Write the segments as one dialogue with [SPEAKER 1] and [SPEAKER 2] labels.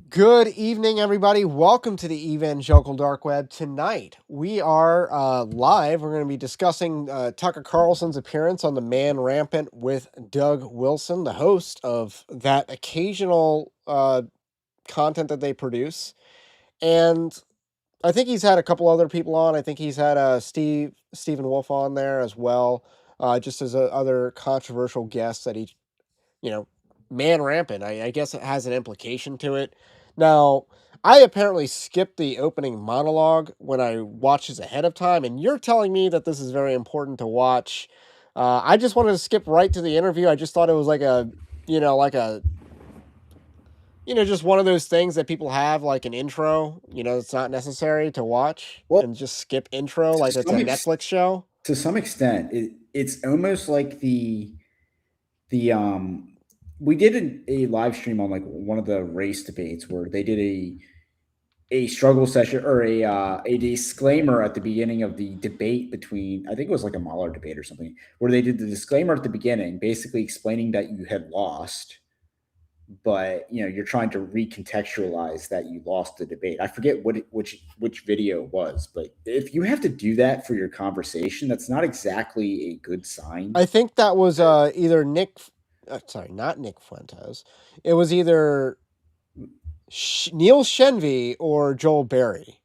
[SPEAKER 1] Good evening, everybody. Welcome to the Evangelical Dark Web. Tonight, we are live. We're going to be discussing Tucker Carlson's appearance on The Man Rampant with Doug Wilson, the host of that occasional content that they produce. And I think he's had a couple other people on. I think he's had Stephen Wolf on there as well, just as other controversial guests that Man Rampant, I guess it has an implication to it. Now, I apparently skipped the opening monologue when I watched this ahead of time, and you're telling me that this is very important to watch. I just wanted to skip right to the interview. I just thought it was just one of those things that people have, like an intro. It's not necessary to watch
[SPEAKER 2] Well,
[SPEAKER 1] and just skip intro
[SPEAKER 2] to
[SPEAKER 1] like it's a
[SPEAKER 2] some ex-
[SPEAKER 1] Netflix show.
[SPEAKER 2] to some extent, it's almost like the we did a live stream on like one of the race debates where they did a struggle session or a disclaimer at the beginning of the debate between, I think it was like a Mahler debate or something, where they did the disclaimer at the beginning, basically explaining that you had lost, but you're trying to recontextualize that you lost the debate. I forget which video it was, but if you have to do that for your conversation, that's not exactly a good sign.
[SPEAKER 1] I think that was either sorry, not Nick Fuentes. It was either Neil Shenvi or Joel Berry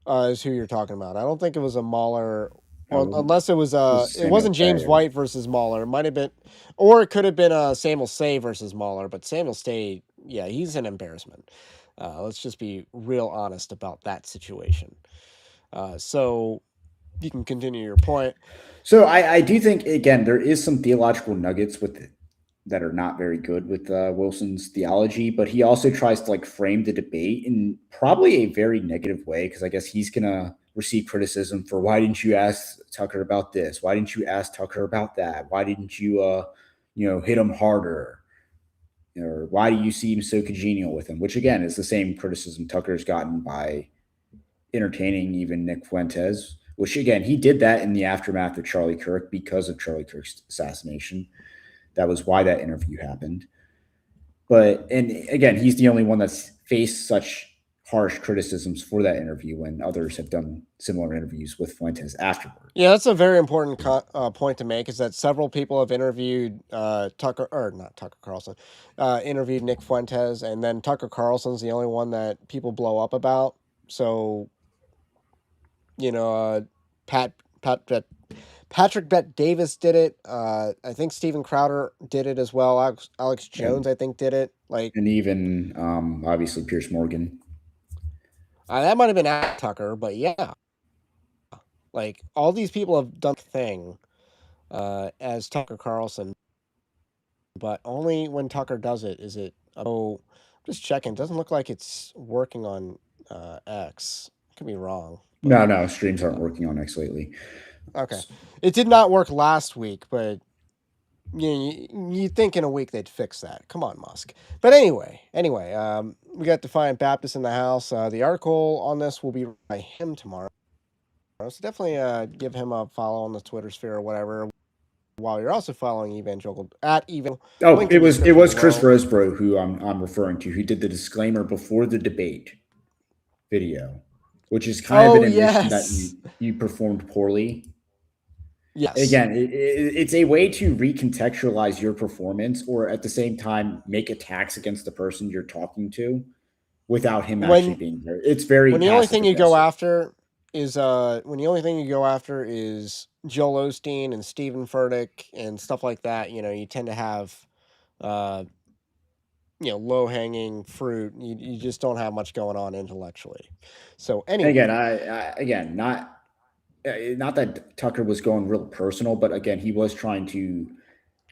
[SPEAKER 1] is who you're talking about. I don't think it was a Mahler,
[SPEAKER 2] Oh,
[SPEAKER 1] unless it was
[SPEAKER 2] this is
[SPEAKER 1] it
[SPEAKER 2] Samuel
[SPEAKER 1] wasn't James
[SPEAKER 2] Taylor.
[SPEAKER 1] White versus Mahler. It might have been, or it could have been Samuel Stay versus Mahler. But Samuel Stay, yeah, he's an embarrassment. Let's just be real honest about that situation. So you can continue your point.
[SPEAKER 2] So I do think, again, there is some theological nuggets with it that are not very good with Wilson's theology, but he also tries to like frame the debate in probably a very negative way, because I guess he's gonna receive criticism for, why didn't you ask Tucker about this? Why didn't you ask Tucker about that? Why didn't you hit him harder? Or why do you seem so congenial with him? Which again is the same criticism Tucker's gotten by entertaining even Nick Fuentes, which again, he did that in the aftermath of Charlie Kirk because of Charlie Kirk's assassination. That was why that interview happened. And again, he's the only one that's faced such harsh criticisms for that interview when others have done similar interviews with Fuentes afterward.
[SPEAKER 1] Yeah, that's a very important point to make. Is that several people have interviewed Tucker, or not Tucker Carlson, interviewed Nick Fuentes, and then Tucker Carlson's the only one that people blow up about. So, you know, Pat Pat Bet, Patrick Bet Davis did it. I think Steven Crowder did it as well. Alex Jones,
[SPEAKER 2] And
[SPEAKER 1] I think, did it. Like
[SPEAKER 2] and even obviously Pierce Morgan.
[SPEAKER 1] that might have been at Tucker, but yeah, like all these people have done the thing as Tucker Carlson, but only when Tucker does it is it. Oh, just checking. Doesn't look like it's working on X. Could be wrong, but
[SPEAKER 2] No, streams aren't
[SPEAKER 1] uh,
[SPEAKER 2] working on X lately.
[SPEAKER 1] okay. It did not work last week, but you think in a week they'd fix that. Come on, Musk. But anyway, we got Defiant Baptist in the house. The article on this will be by him tomorrow. So definitely give him a follow on the Twitter sphere or whatever. While you're also following Evangelical at even
[SPEAKER 2] Oh,
[SPEAKER 1] link
[SPEAKER 2] it
[SPEAKER 1] in
[SPEAKER 2] was it
[SPEAKER 1] description
[SPEAKER 2] was Chris
[SPEAKER 1] below.
[SPEAKER 2] Roseborough who I'm referring to, who did the disclaimer before the debate video, which is kind of an
[SPEAKER 1] Oh
[SPEAKER 2] admission that
[SPEAKER 1] yes,
[SPEAKER 2] you performed poorly.
[SPEAKER 1] yes.
[SPEAKER 2] Again, it's a way to recontextualize your performance, or at the same time make attacks against the person you're talking to without him actually
[SPEAKER 1] When
[SPEAKER 2] being there. It's very
[SPEAKER 1] when the only
[SPEAKER 2] passive
[SPEAKER 1] thing you go
[SPEAKER 2] aggressive.
[SPEAKER 1] after is when the only thing you go after is Joel Osteen and Stephen Furtick and stuff like that, you tend to have uh low hanging fruit. You just don't have much going on intellectually. So
[SPEAKER 2] Again,
[SPEAKER 1] anyway,
[SPEAKER 2] again, not that Tucker was going real personal, but again, he was trying to,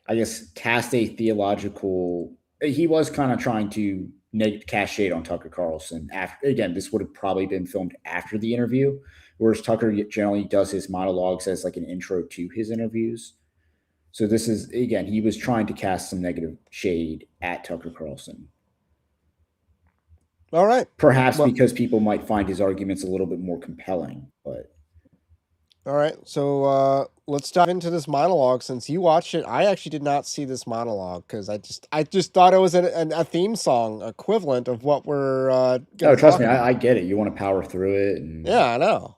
[SPEAKER 2] I guess, cast a theological. He was kind of trying to cast shade on Tucker Carlson. After, again, this would have probably been filmed after the interview, whereas Tucker generally does his monologues as like an intro to his interviews. So this is, again, he was trying to cast some negative shade at Tucker Carlson,
[SPEAKER 1] all right.
[SPEAKER 2] perhaps
[SPEAKER 1] Well,
[SPEAKER 2] because people might find his arguments a little bit more compelling. But
[SPEAKER 1] all right. So let's dive into this monologue. Since you watched it, I actually did not see this monologue because I just thought it was a theme song equivalent of what we're going
[SPEAKER 2] No,
[SPEAKER 1] to
[SPEAKER 2] trust
[SPEAKER 1] talk
[SPEAKER 2] me,
[SPEAKER 1] about.
[SPEAKER 2] I get it. You want to power through it, and
[SPEAKER 1] Yeah, I know.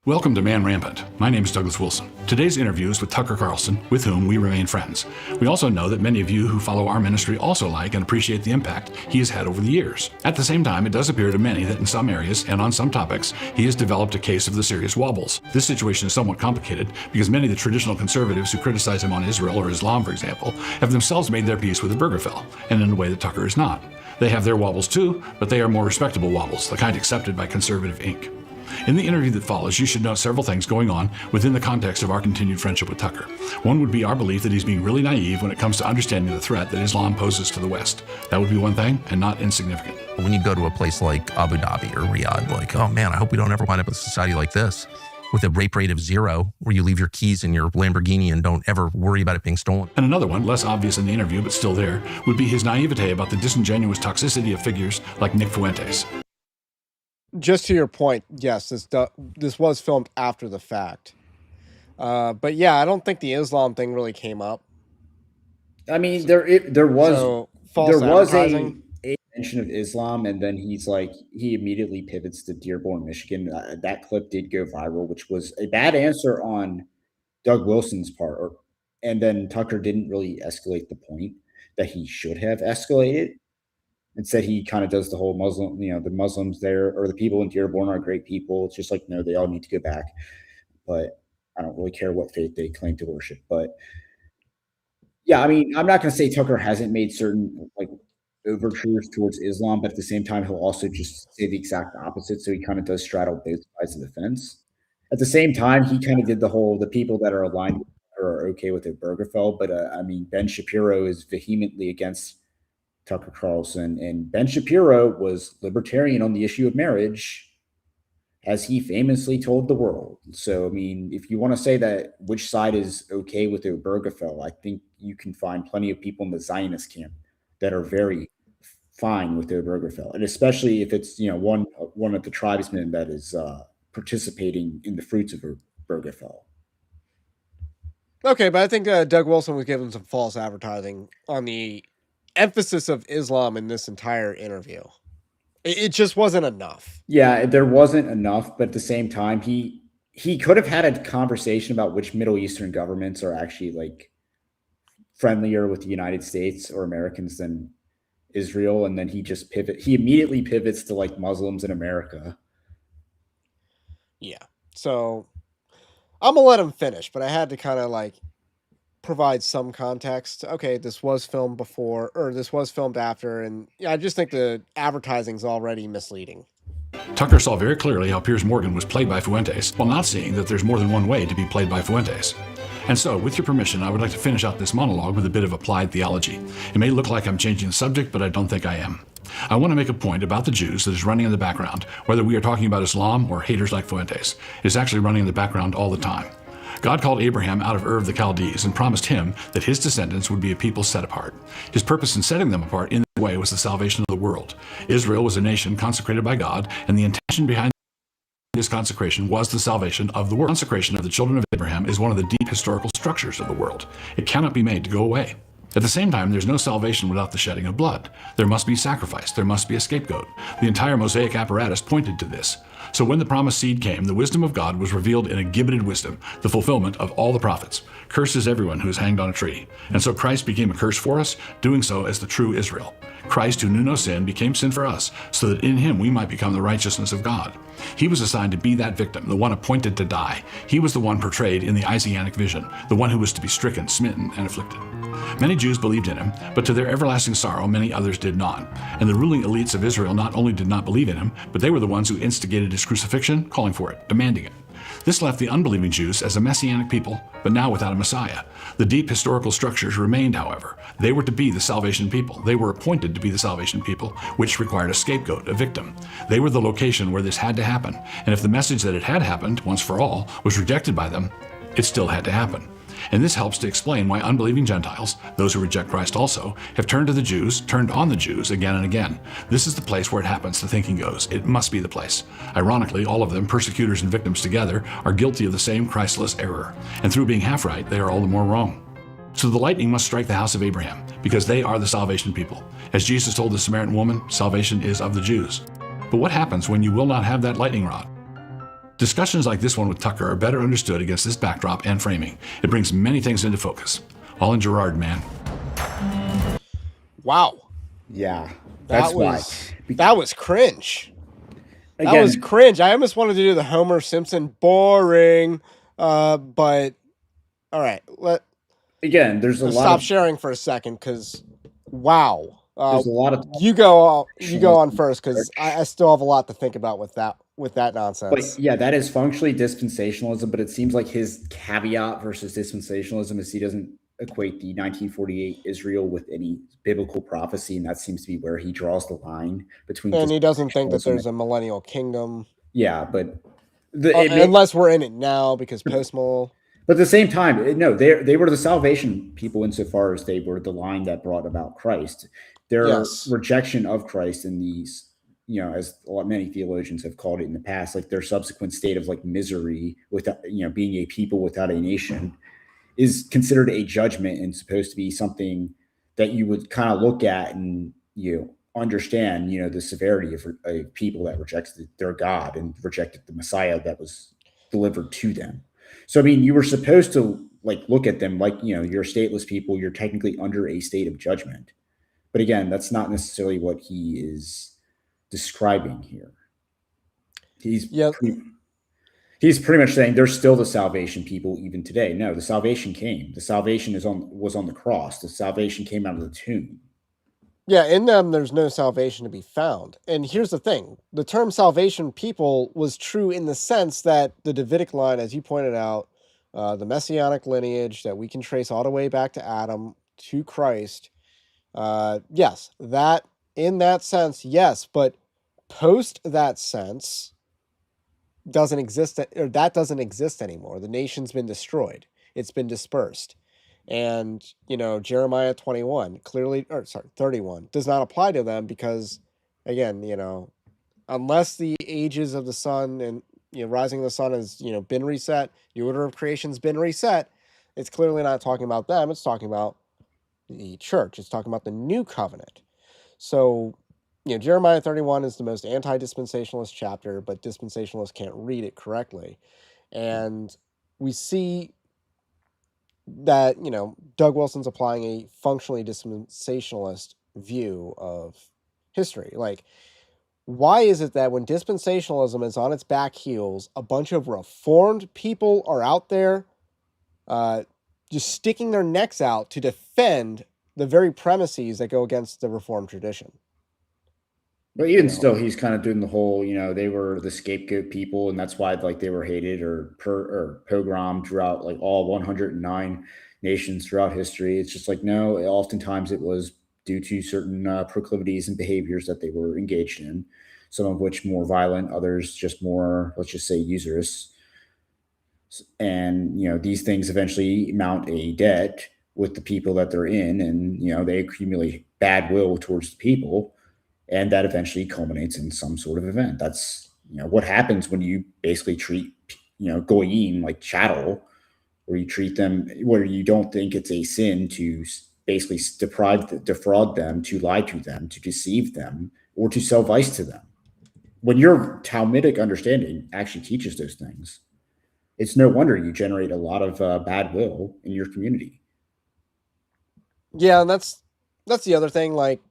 [SPEAKER 3] Welcome to Man Rampant. My name is Douglas Wilson. Today's interview is with Tucker Carlson, with whom we remain friends. We also know that many of you who follow our ministry also like and appreciate the impact he has had over the years. At the same time, it does appear to many that in some areas and on some topics, he has developed a case of the serious wobbles. This situation is somewhat complicated because many of the traditional conservatives who criticize him on Israel or Islam, for example, have themselves made their peace with the Obergefell, and in a way that Tucker is not. They have their wobbles too, but they are more respectable wobbles, the kind accepted by conservative Inc. In the interview that follows, you should note several things going on within the context of our continued friendship with Tucker. One would be our belief that he's being really naive when it comes to understanding the threat that Islam poses to the West. That would be one thing, and not insignificant.
[SPEAKER 4] When you go to a place like Abu Dhabi or Riyadh, like, oh man, I hope we don't ever wind up in a society like this with a rape rate of 0, where you leave your keys in your Lamborghini and don't ever worry about it being stolen.
[SPEAKER 3] And another one, less obvious in the interview but still there, would be his naivete about the disingenuous toxicity of figures like Nick Fuentes.
[SPEAKER 1] Just to your point, yes, this was filmed after the fact. But yeah, I don't think the Islam thing really came up.
[SPEAKER 2] I mean, there was
[SPEAKER 1] So false advertising.
[SPEAKER 2] a mention of Islam, and then he immediately pivots to Dearborn, Michigan. That clip did go viral, which was a bad answer on Doug Wilson's part, and then Tucker didn't really escalate the point that he should have escalated. Instead, he kind of does the whole Muslim, the Muslims there or the people in Dearborn are great people. It's just like, no, they all need to go back. But I don't really care what faith they claim to worship. But yeah, I mean, I'm not going to say Tucker hasn't made certain like overtures towards Islam, but at the same time, he'll also just say the exact opposite. So he kind of does straddle both sides of the fence. At the same time, he kind of did the people that are aligned with her are okay with Obergefell. But I mean, Ben Shapiro is vehemently against Tucker Carlson, and Ben Shapiro was libertarian on the issue of marriage, as he famously told the world. So, I mean, if you want to say that which side is okay with Obergefell, I think you can find plenty of people in the Zionist camp that are very fine with Obergefell, and especially if it's one of the tribesmen that is participating in the fruits of Obergefell.
[SPEAKER 1] Okay, but I think Doug Wilson was given some false advertising on the emphasis of Islam in this entire interview. It just wasn't enough.
[SPEAKER 2] Yeah, there wasn't enough, but at the same time, he could have had a conversation about which Middle Eastern governments are actually like friendlier with the United States or Americans than Israel, and then he immediately pivots to like Muslims in America.
[SPEAKER 1] Yeah. So I'm gonna let him finish, but I had to kind of like provide some context. Okay, this was filmed before, or this was filmed after, and yeah, I just think the advertising's already misleading.
[SPEAKER 3] Tucker saw very clearly how Piers Morgan was played by Fuentes, while not seeing that there's more than one way to be played by Fuentes. And so, with your permission, I would like to finish out this monologue with a bit of applied theology. It may look like I'm changing the subject, but I don't think I am. I want to make a point about the Jews that is running in the background, whether we are talking about Islam or haters like Fuentes. It is actually running in the background all the time. God called Abraham out of Ur of the Chaldees and promised him that his descendants would be a people set apart. His purpose in setting them apart in that way was the salvation of the world. Israel was a nation consecrated by God, and the intention behind this consecration was the salvation of the world. Consecration of the children of Abraham is one of the deep historical structures of the world. It cannot be made to go away. At the same time, there's no salvation without the shedding of blood. There must be sacrifice. There must be a scapegoat. The entire Mosaic apparatus pointed to this. So when the promised seed came, the wisdom of God was revealed in a gibbeted wisdom, the fulfillment of all the prophets. Cursed is everyone who is hanged on a tree. And so Christ became a curse for us, doing so as the true Israel. Christ, who knew no sin, became sin for us, so that in him we might become the righteousness of God. He was assigned to be that victim, the one appointed to die. He was the one portrayed in the Isaianic vision, the one who was to be stricken, smitten, and afflicted. Many Jews believed in him, but to their everlasting sorrow, many others did not. And the ruling elites of Israel not only did not believe in him, but they were the ones who instigated his crucifixion, calling for it, demanding it. This left the unbelieving Jews as a messianic people, but now without a Messiah. The deep historical structures remained, however. They were to be the salvation people. They were appointed to be the salvation people, which required a scapegoat, a victim. They were the location where this had to happen. And if the message that it had happened, once for all, was rejected by them, it still had to happen. And this helps to explain why unbelieving Gentiles, those who reject Christ also, have turned on the Jews again and again. This is the place where it happens, the thinking goes. It must be the place. Ironically, all of them, persecutors and victims together, are guilty of the same Christless error. And through being half right, they are all the more wrong. So the lightning must strike the house of Abraham, because they are the salvation people. As Jesus told the Samaritan woman, salvation is of the Jews. But what happens when you will not have that lightning rod? Discussions like this one with Tucker are better understood against this backdrop and framing. It brings many things into focus. All in Gerard, man.
[SPEAKER 1] Wow.
[SPEAKER 2] Yeah,
[SPEAKER 1] That was cringe.
[SPEAKER 2] Again,
[SPEAKER 1] That was cringe. I almost wanted to do the Homer Simpson boring, but all right.
[SPEAKER 2] there's a
[SPEAKER 1] Let's
[SPEAKER 2] lot
[SPEAKER 1] stop
[SPEAKER 2] of
[SPEAKER 1] sharing for a second, because wow.
[SPEAKER 2] there's a lot of
[SPEAKER 1] You go on first, because I still have a lot to think about with that nonsense.
[SPEAKER 2] But yeah, that is functionally dispensationalism, but it seems like his caveat versus dispensationalism is he doesn't equate the 1948 Israel with any biblical prophecy, and that seems to be where he draws the line between.
[SPEAKER 1] And he doesn't think that there's a millennial kingdom.
[SPEAKER 2] Yeah, but
[SPEAKER 1] unless we're in it now, because post-mill.
[SPEAKER 2] But at the same time, no, they were the salvation people insofar as they were the line that brought about Christ. Their rejection of Christ in these, as many theologians have called it in the past, like their subsequent state of like misery without, being a people without a nation, is considered a judgment and supposed to be something that you would kind of look at and understand, the severity of people that rejected their God and rejected the Messiah that was delivered to them. So, I mean, you were supposed to like look at them like, you're stateless people, you're technically under a state of judgment. But again, that's not necessarily what he is describing here. He's pretty much saying they're still the salvation people even today. No, the salvation came. The salvation was on the cross. The salvation came out of the tomb.
[SPEAKER 1] Yeah, in them, there's no salvation to be found. And here's the thing. The term salvation people was true in the sense that the Davidic line, as you pointed out, the messianic lineage that we can trace all the way back to Adam to Christ. Yes, that in that sense, yes. But post that sense doesn't exist, or that doesn't exist anymore. The nation's been destroyed. It's been dispersed. And, Jeremiah 31 31 does not apply to them because, again, unless the ages of the sun and, rising of the sun has, been reset, the order of creation's been reset, it's clearly not talking about them. It's talking about the church. It's talking about the new covenant. So, Jeremiah 31 is the most anti-dispensationalist chapter, but dispensationalists can't read it correctly. And we see that, Doug Wilson's applying a functionally dispensationalist view of history. Like, why is it that when dispensationalism is on its back heels, a bunch of reformed people are out there just sticking their necks out to defend the very premises that go against the reformed tradition?
[SPEAKER 2] But even still, he's kind of doing the whole, they were the scapegoat people, and that's why like they were hated or pogromed throughout like all 109 nations throughout history. It's just like, no, oftentimes it was due to certain proclivities and behaviors that they were engaged in, some of which more violent, others just more, let's just say, usurious. And, these things eventually mount a debt with the people that they're in, and, they accumulate bad will towards the people. And that eventually culminates in some sort of event. That's, what happens when you basically treat, goyim like chattel, or you treat them where you don't think it's a sin to basically defraud them, to lie to them, to deceive them, or to sell vice to them. When your Talmudic understanding actually teaches those things, it's no wonder you generate a lot of bad will in your community.
[SPEAKER 1] Yeah, and that's the other thing. Like,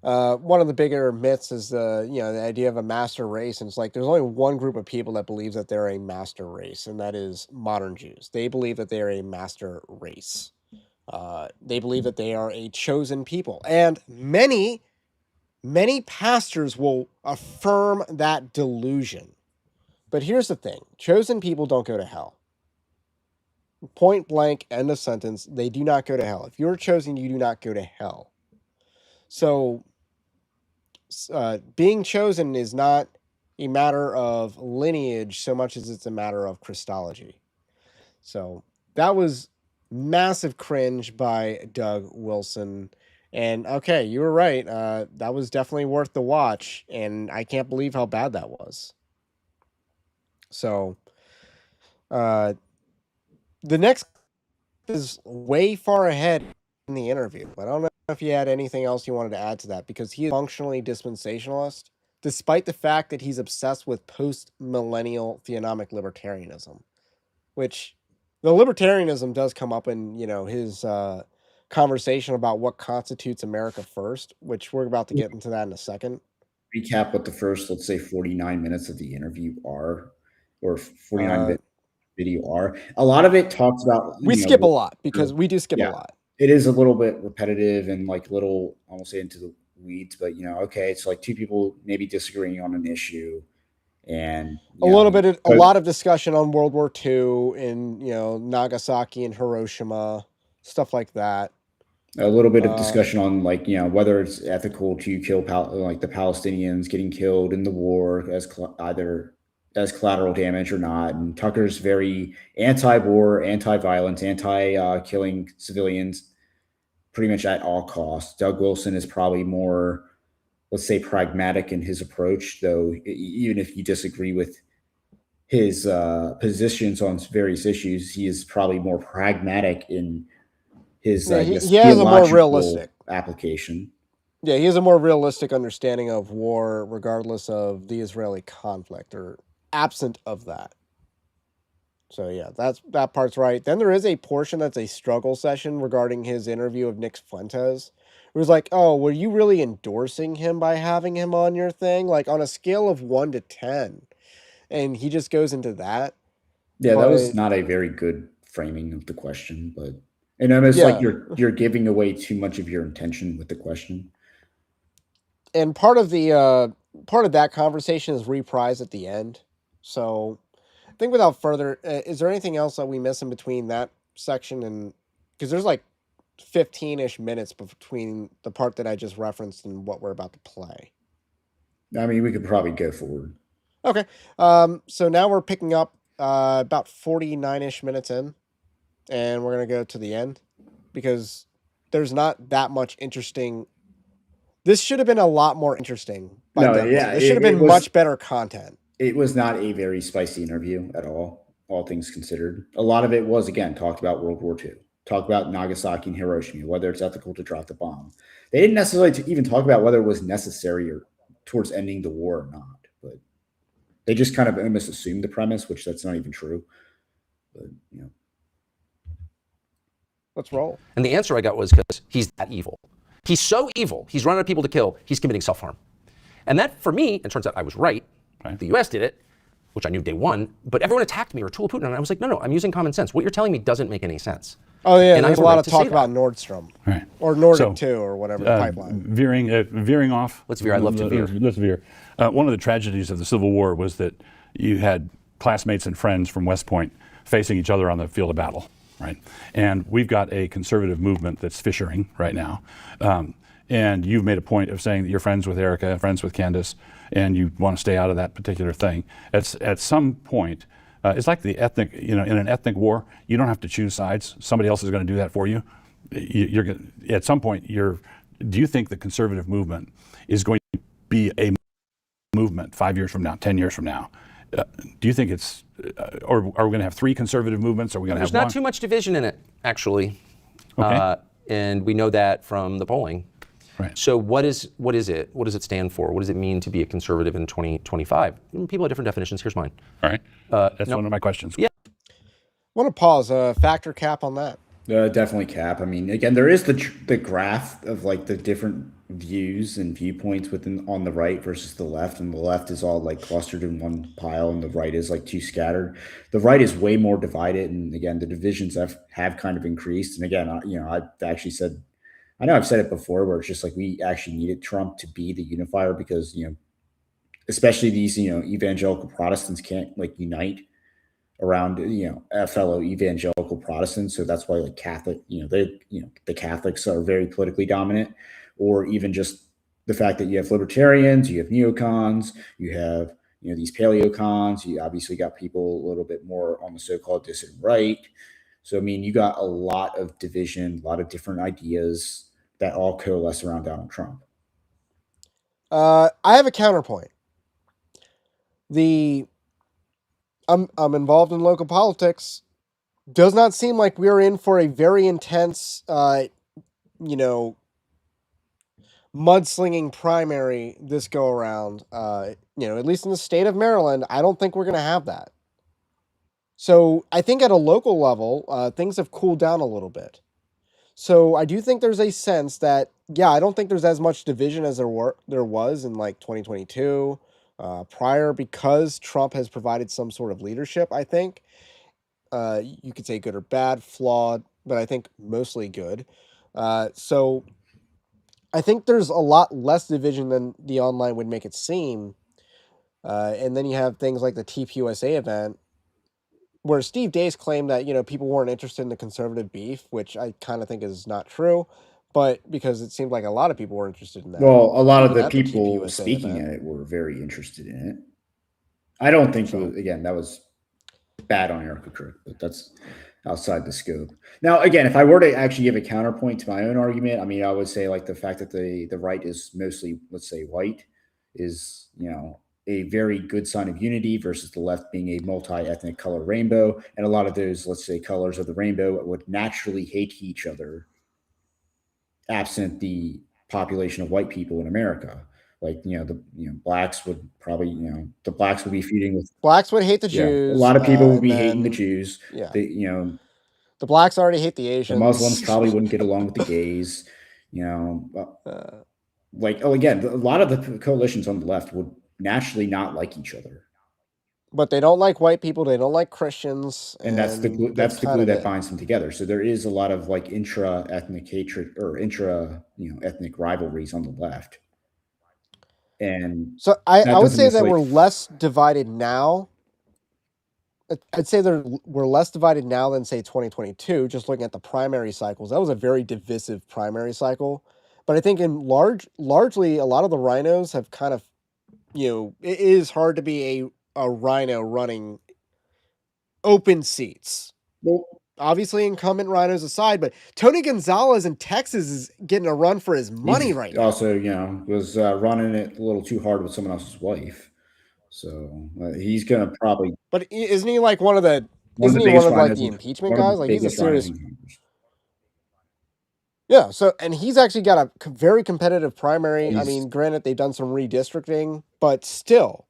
[SPEAKER 1] one of the bigger myths is the idea of a master race, and it's like there's only one group of people that believes that they're a master race, and that is modern Jews. They believe that they are a master race. They believe that they are a chosen people, and many pastors will affirm that delusion. But here's the thing: chosen people don't go to hell. Point blank, end of sentence. They do not go to hell. If you're chosen, you do not go to hell. So, being chosen is not a matter of lineage so much as it's a matter of Christology. So that was massive cringe by Doug Wilson. And okay, you were right. That was definitely worth the watch, and I can't believe how bad that was. So, the next is way far ahead in the interview. I don't know if you had anything else you wanted to add to that, because he is functionally dispensationalist, despite the fact that he's obsessed with post-millennial theonomic libertarianism, which the libertarianism does come up in, his conversation about what constitutes America first, which we're about to get into that in a second.
[SPEAKER 2] Recap what the first, let's say, 49 minutes of the interview are, or 49 minute video are. A lot of it talks about,
[SPEAKER 1] we skip a lot, because we do skip a lot.
[SPEAKER 2] It is a little bit repetitive and like little, I won't say into the weeds, but okay, it's like two people maybe disagreeing on an issue, and
[SPEAKER 1] a lot of discussion on World War II in Nagasaki and Hiroshima, stuff like that.
[SPEAKER 2] A little bit of discussion on whether it's ethical to kill the Palestinians getting killed in the war as either as collateral damage or not. And Tucker's very anti-war, anti-violence, anti-killing civilians pretty much at all costs. Doug Wilson is probably more, let's say, pragmatic in his approach, though, even if you disagree with his positions on various issues, he is probably more pragmatic in his
[SPEAKER 1] he has a more realistic
[SPEAKER 2] application.
[SPEAKER 1] Yeah, he has a more realistic understanding of war, regardless of the Israeli conflict or absent of that. So yeah, that part's right. Then there is a portion that's a struggle session regarding his interview of Nick Fuentes. It was like, oh, were you really endorsing him by having him on your thing? Like on a scale of 1 to 10. And he just goes into that.
[SPEAKER 2] Yeah, that was not a very good framing of the question, but it's like you're giving away too much of your intention with the question.
[SPEAKER 1] And part of that conversation is reprised at the end. So I think without further, is there anything else that we miss in between that section? And because there's like 15-ish minutes between the part that I just referenced and what we're about to play.
[SPEAKER 2] I mean, we could probably go forward.
[SPEAKER 1] Okay. So now we're picking up about 49-ish minutes in, and we're going to go to the end, because there's not that much interesting. This should have been a lot more interesting. This should have been much better content.
[SPEAKER 2] It was not a very spicy interview at all things considered. A lot of it was, again, talked about World War II, talked about Nagasaki and Hiroshima, whether it's ethical to drop the bomb. They didn't necessarily even talk about whether it was necessary or towards ending the war or not, but they just kind of almost assumed the premise, which that's not even true. But
[SPEAKER 1] let's roll.
[SPEAKER 4] And the answer I got was because he's that evil. He's so evil. He's running out of people to kill. He's committing self-harm. And that, for me, it turns out I was right. The U.S. did it, which I knew day one, but everyone attacked me or tool Putin, and I was like, no, I'm using common sense. What you're telling me doesn't make any sense.
[SPEAKER 1] Oh, yeah, and there's a lot of talk about Nordstrom.
[SPEAKER 3] Right.
[SPEAKER 1] Or Nordic 2 or whatever, the pipeline.
[SPEAKER 3] Veering off.
[SPEAKER 4] Let's veer. I'd love to veer.
[SPEAKER 3] Let's veer. One of the tragedies of the Civil War was that you had classmates and friends from West Point facing each other on the field of battle, right? And we've got a conservative movement that's fissuring right now. And you've made a point of saying that you're friends with Erica, friends with Candace, and you want to stay out of that particular thing. At some point, it's like the ethnic, in an ethnic war, you don't have to choose sides. Somebody else is going to do that for you. At some point, do you think the conservative movement is going to be a movement 5 years from now, 10 years from now? Do you think it's, or are we going to have three conservative movements? Are we going to have one?
[SPEAKER 4] There's not too much division in it, actually.
[SPEAKER 3] Okay.
[SPEAKER 4] And we know that from the polling.
[SPEAKER 3] Right.
[SPEAKER 4] So what is it? What does it stand for? What does it mean to be a conservative in 2025? People have different definitions. Here's mine.
[SPEAKER 3] All right. That's one of my questions.
[SPEAKER 4] Yeah.
[SPEAKER 1] I want to pause. Factor cap on that.
[SPEAKER 2] Definitely cap. I mean, again, there is the graph of like the different views and viewpoints on the right versus the left, and the left is all like clustered in one pile, and the right is like too scattered. The right is way more divided, and again, the divisions have kind of increased. And again, I've actually said, I know I've said it before, where it's just like we actually needed Trump to be the unifier, because especially these evangelical Protestants can't like unite around a fellow evangelical Protestants. So that's why like Catholic, the Catholics are very politically dominant, or even just the fact that you have libertarians, you have neocons, you have these paleocons. You obviously got people a little bit more on the so-called dissident right. So, I mean, you got a lot of division, a lot of different ideas that all coalesce around Donald Trump.
[SPEAKER 1] I have a counterpoint. I'm involved in local politics. Does not seem like we're in for a very intense, mudslinging primary this go around. At least in the state of Maryland, I don't think we're going to have that. So I think at a local level, things have cooled down a little bit. So I do think there's a sense that, I don't think there's as much division as there was in like 2022 prior, because Trump has provided some sort of leadership. I think you could say good or bad, flawed, but I think mostly good. So I think there's a lot less division than the online would make it seem. And then you have things like the TPUSA event, where Steve Deace claimed that, people weren't interested in the conservative beef, which I kind of think is not true, but because it seemed like a lot of people were interested in that.
[SPEAKER 2] Well, a lot of
[SPEAKER 1] even
[SPEAKER 2] the
[SPEAKER 1] at the
[SPEAKER 2] people
[SPEAKER 1] TPUSA
[SPEAKER 2] speaking
[SPEAKER 1] event.
[SPEAKER 2] at it were very interested in it. I don't think,
[SPEAKER 1] So-
[SPEAKER 2] again, that was bad on Erica Kirk, but that's outside the scope. Now, again, if I were to actually give a counterpoint to my own argument, I mean, I would say like the fact that the right is mostly, let's say, white is, a very good sign of unity versus the left being a multi-ethnic color rainbow. And a lot of those, let's say, colors of the rainbow would naturally hate each other absent the population of white people in America. Like, blacks would probably, the blacks would be feuding with
[SPEAKER 1] Blacks would hate the
[SPEAKER 2] yeah,
[SPEAKER 1] Jews.
[SPEAKER 2] a lot of people would
[SPEAKER 1] and
[SPEAKER 2] be hating the
[SPEAKER 1] then-
[SPEAKER 2] Jews.
[SPEAKER 1] Yeah.
[SPEAKER 2] The
[SPEAKER 1] The blacks already hate the Asians.
[SPEAKER 2] the Muslims probably wouldn't get along with the gays. Again, a lot of the coalitions on the left would naturally not like each other,
[SPEAKER 1] But they don't like white people. They don't like Christians.
[SPEAKER 2] and that's the glue. That's the
[SPEAKER 1] kind
[SPEAKER 2] glue
[SPEAKER 1] of
[SPEAKER 2] that
[SPEAKER 1] it.
[SPEAKER 2] binds them together. So there is a lot of like intra-ethnic hatred or ethnic rivalries on the left, and
[SPEAKER 1] So I
[SPEAKER 2] that
[SPEAKER 1] would
[SPEAKER 2] doesn't
[SPEAKER 1] say that we're
[SPEAKER 2] necessarily-
[SPEAKER 1] less divided now. I'd say we're less divided now than, say, 2022, just looking at the primary cycles. That was a very divisive primary cycle. But I think in largely, a lot of the rhinos have kind of, it is hard to be a rhino running open seats.
[SPEAKER 2] Well,
[SPEAKER 1] Obviously, incumbent rhinos aside, but Tony Gonzalez in Texas is getting a run for his money
[SPEAKER 2] he's
[SPEAKER 1] right now.
[SPEAKER 2] also, was running it a little too hard with someone else's wife. So he's going to probably
[SPEAKER 1] But isn't he like one of the
[SPEAKER 2] one of the
[SPEAKER 1] isn't he one
[SPEAKER 2] biggest
[SPEAKER 1] of like
[SPEAKER 2] rhinos
[SPEAKER 1] the
[SPEAKER 2] in-
[SPEAKER 1] impeachment
[SPEAKER 2] one of the
[SPEAKER 1] guys? Like he's a
[SPEAKER 2] biggest rhinos
[SPEAKER 1] serious.
[SPEAKER 2] in Congress.
[SPEAKER 1] Yeah. So and he's actually got a very competitive primary. I
[SPEAKER 2] He's-
[SPEAKER 1] mean, granted they've done some redistricting, but still,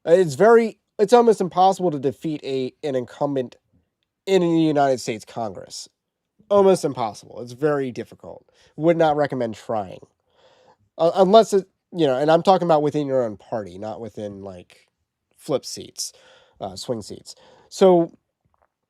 [SPEAKER 1] it's almost impossible to defeat an incumbent in the United States Congress. Almost impossible. It's very difficult. Would not recommend trying, unless it And I'm talking about within your own party, not within like flip seats, swing seats. So,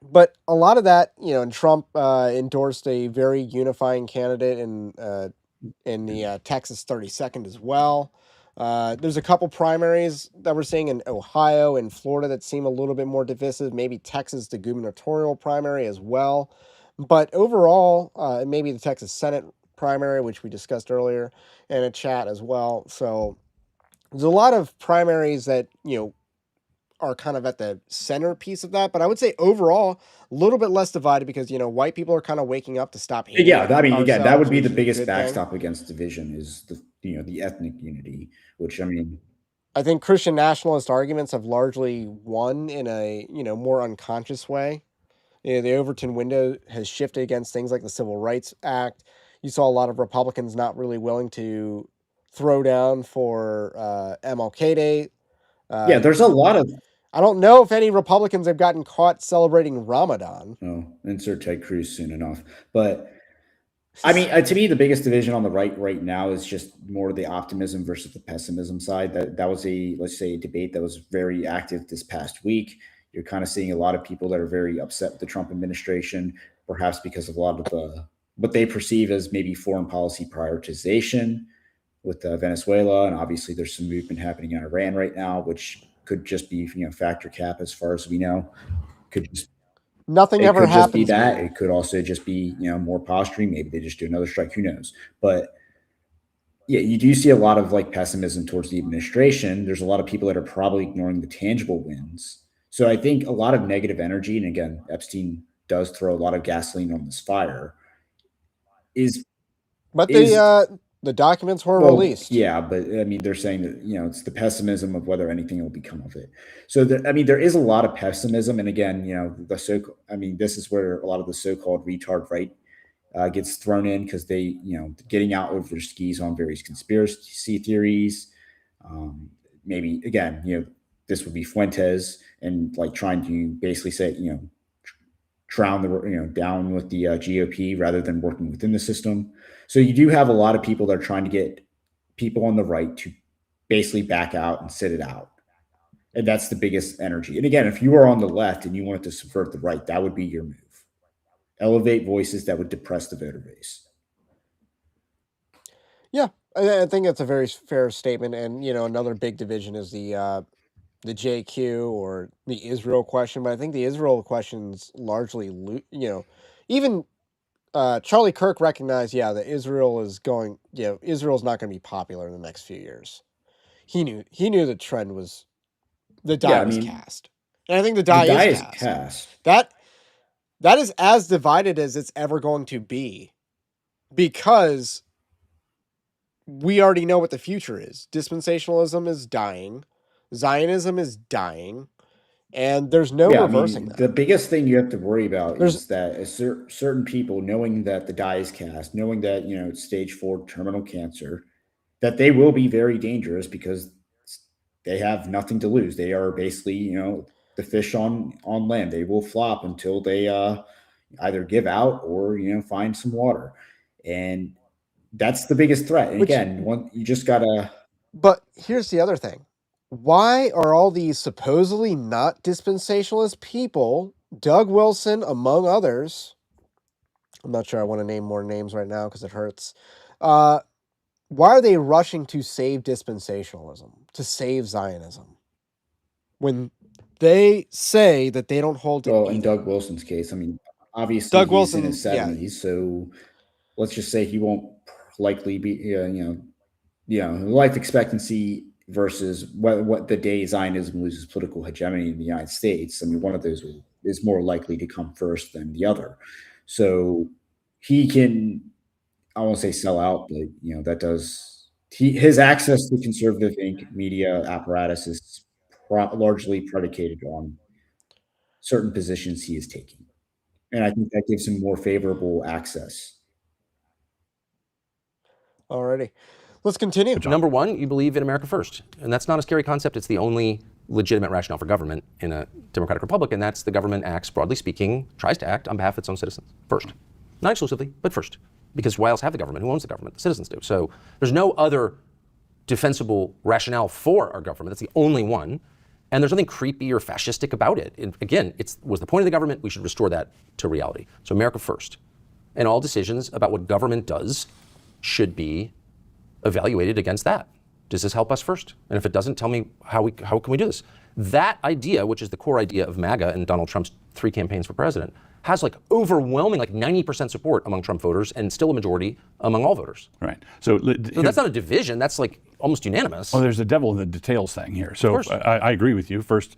[SPEAKER 1] but a lot of that, and Trump endorsed a very unifying candidate in the Texas 32nd as well. There's a couple primaries that we're seeing in Ohio and Florida that seem a little bit more divisive. Maybe Texas, the gubernatorial primary as well. But overall, maybe the Texas Senate primary, which we discussed earlier in a chat as well. So there's a lot of primaries that, are kind of at the centerpiece of that. But I would say overall, a little bit less divided because, white people are kind of waking up to stop hating.
[SPEAKER 2] Yeah, I mean, again, that would be the
[SPEAKER 1] ourselves, which is a
[SPEAKER 2] biggest
[SPEAKER 1] good thing.
[SPEAKER 2] backstop against division is the ethnic unity, which, I mean,
[SPEAKER 1] I think Christian nationalist arguments have largely won in a, more unconscious way. The Overton window has shifted against things like the Civil Rights Act. You saw a lot of Republicans not really willing to throw down for MLK Day.
[SPEAKER 2] yeah, there's a lot of
[SPEAKER 1] I don't know if any Republicans have gotten caught celebrating Ramadan.
[SPEAKER 2] insert Ted Cruz soon enough, but I mean, to me, the biggest division on the right now is just more the optimism versus the pessimism side. That was let's say, a debate that was very active this past week. You're kind of seeing a lot of people that are very upset with the Trump administration, perhaps because of a lot of what they perceive as maybe foreign policy prioritization with Venezuela, and obviously there's some movement happening in Iran right now, which could just be factor cap as far as we know.
[SPEAKER 1] Nothing
[SPEAKER 2] It
[SPEAKER 1] ever
[SPEAKER 2] could just be
[SPEAKER 1] happens.
[SPEAKER 2] that.
[SPEAKER 1] man.
[SPEAKER 2] It could also just be, more posturing. Maybe they just do another strike. Who knows? But yeah, you do see a lot of like pessimism towards the administration. There's a lot of people that are probably ignoring the tangible wins. So I think a lot of negative energy, and again, Epstein does throw a lot of gasoline on this fire.
[SPEAKER 1] But
[SPEAKER 2] Is
[SPEAKER 1] the documents were
[SPEAKER 2] Well,
[SPEAKER 1] released.
[SPEAKER 2] yeah, but I mean, they're saying that it's the pessimism of whether anything will become of it. So, I mean, there is a lot of pessimism, and again, I mean, this is where a lot of the so-called retard right gets thrown in because they, getting out over their skis on various conspiracy theories. Maybe again, this would be Fuentes and like trying to basically say, drown down with the GOP rather than working within the system. So you do have a lot of people that are trying to get people on the right to basically back out and sit it out. And that's the biggest energy. And again, if you are on the left and you wanted to subvert the right, that would be your move. Elevate voices that would depress the voter base.
[SPEAKER 1] Yeah, I think that's a very fair statement. And another big division is the JQ or the Israel question. But I think the Israel question's largely, even Charlie Kirk recognized, that Israel is going, Israel's not going to be popular in the next few years. He knew the trend was, the die was cast. And I think the die is cast. That is as divided as it's ever going to be, because we already know what the future is. Dispensationalism is dying. Zionism is dying. And there's no reversing that.
[SPEAKER 2] The biggest thing you have to worry about is that certain people, knowing that the die is cast, knowing that, it's stage 4 terminal cancer, that they will be very dangerous because they have nothing to lose. They are basically, the fish on land. They will flop until they either give out or, find some water. And that's the biggest threat. And again, you just got to.
[SPEAKER 1] But here's the other thing. Why are all these supposedly not dispensationalist people, Doug Wilson among others, I'm not sure I want to name more names right now because it hurts, why are they rushing to save dispensationalism, to save Zionism, when they say that they don't hold to
[SPEAKER 2] Well, in Doug Wilson's case, I mean, obviously he's in his 70s, so let's just say he won't likely be, life expectancy versus what the day Zionism loses political hegemony in the United States. I mean, one of those is more likely to come first than the other. So he can, I won't say sell out, but that does his access to conservative media apparatus is largely predicated on certain positions he is taking, and I think that gives him more favorable access.
[SPEAKER 1] Alrighty. Let's continue.
[SPEAKER 4] Number one, you believe in America first. And that's not a scary concept. It's the only legitimate rationale for government in a democratic republic. And that's the government acts, broadly speaking, tries to act on behalf of its own citizens first. Not exclusively, but first. Because why else have the government? Who owns the government? The citizens do. So there's no other defensible rationale for our government. That's the only one. And there's nothing creepy or fascistic about it. And again, was the point of the government. We should restore that to reality. So America first. And all decisions about what government does should be evaluated against that. Does this help us first? And if it doesn't, tell me how can we do this? That idea, which is the core idea of MAGA and Donald Trump's 3 campaigns for president, has overwhelming 90% support among Trump voters and still a majority among all voters.
[SPEAKER 5] Right.
[SPEAKER 4] So that's not a division. That's almost unanimous.
[SPEAKER 5] Well, there's a devil in the details thing here. So I agree with you. First,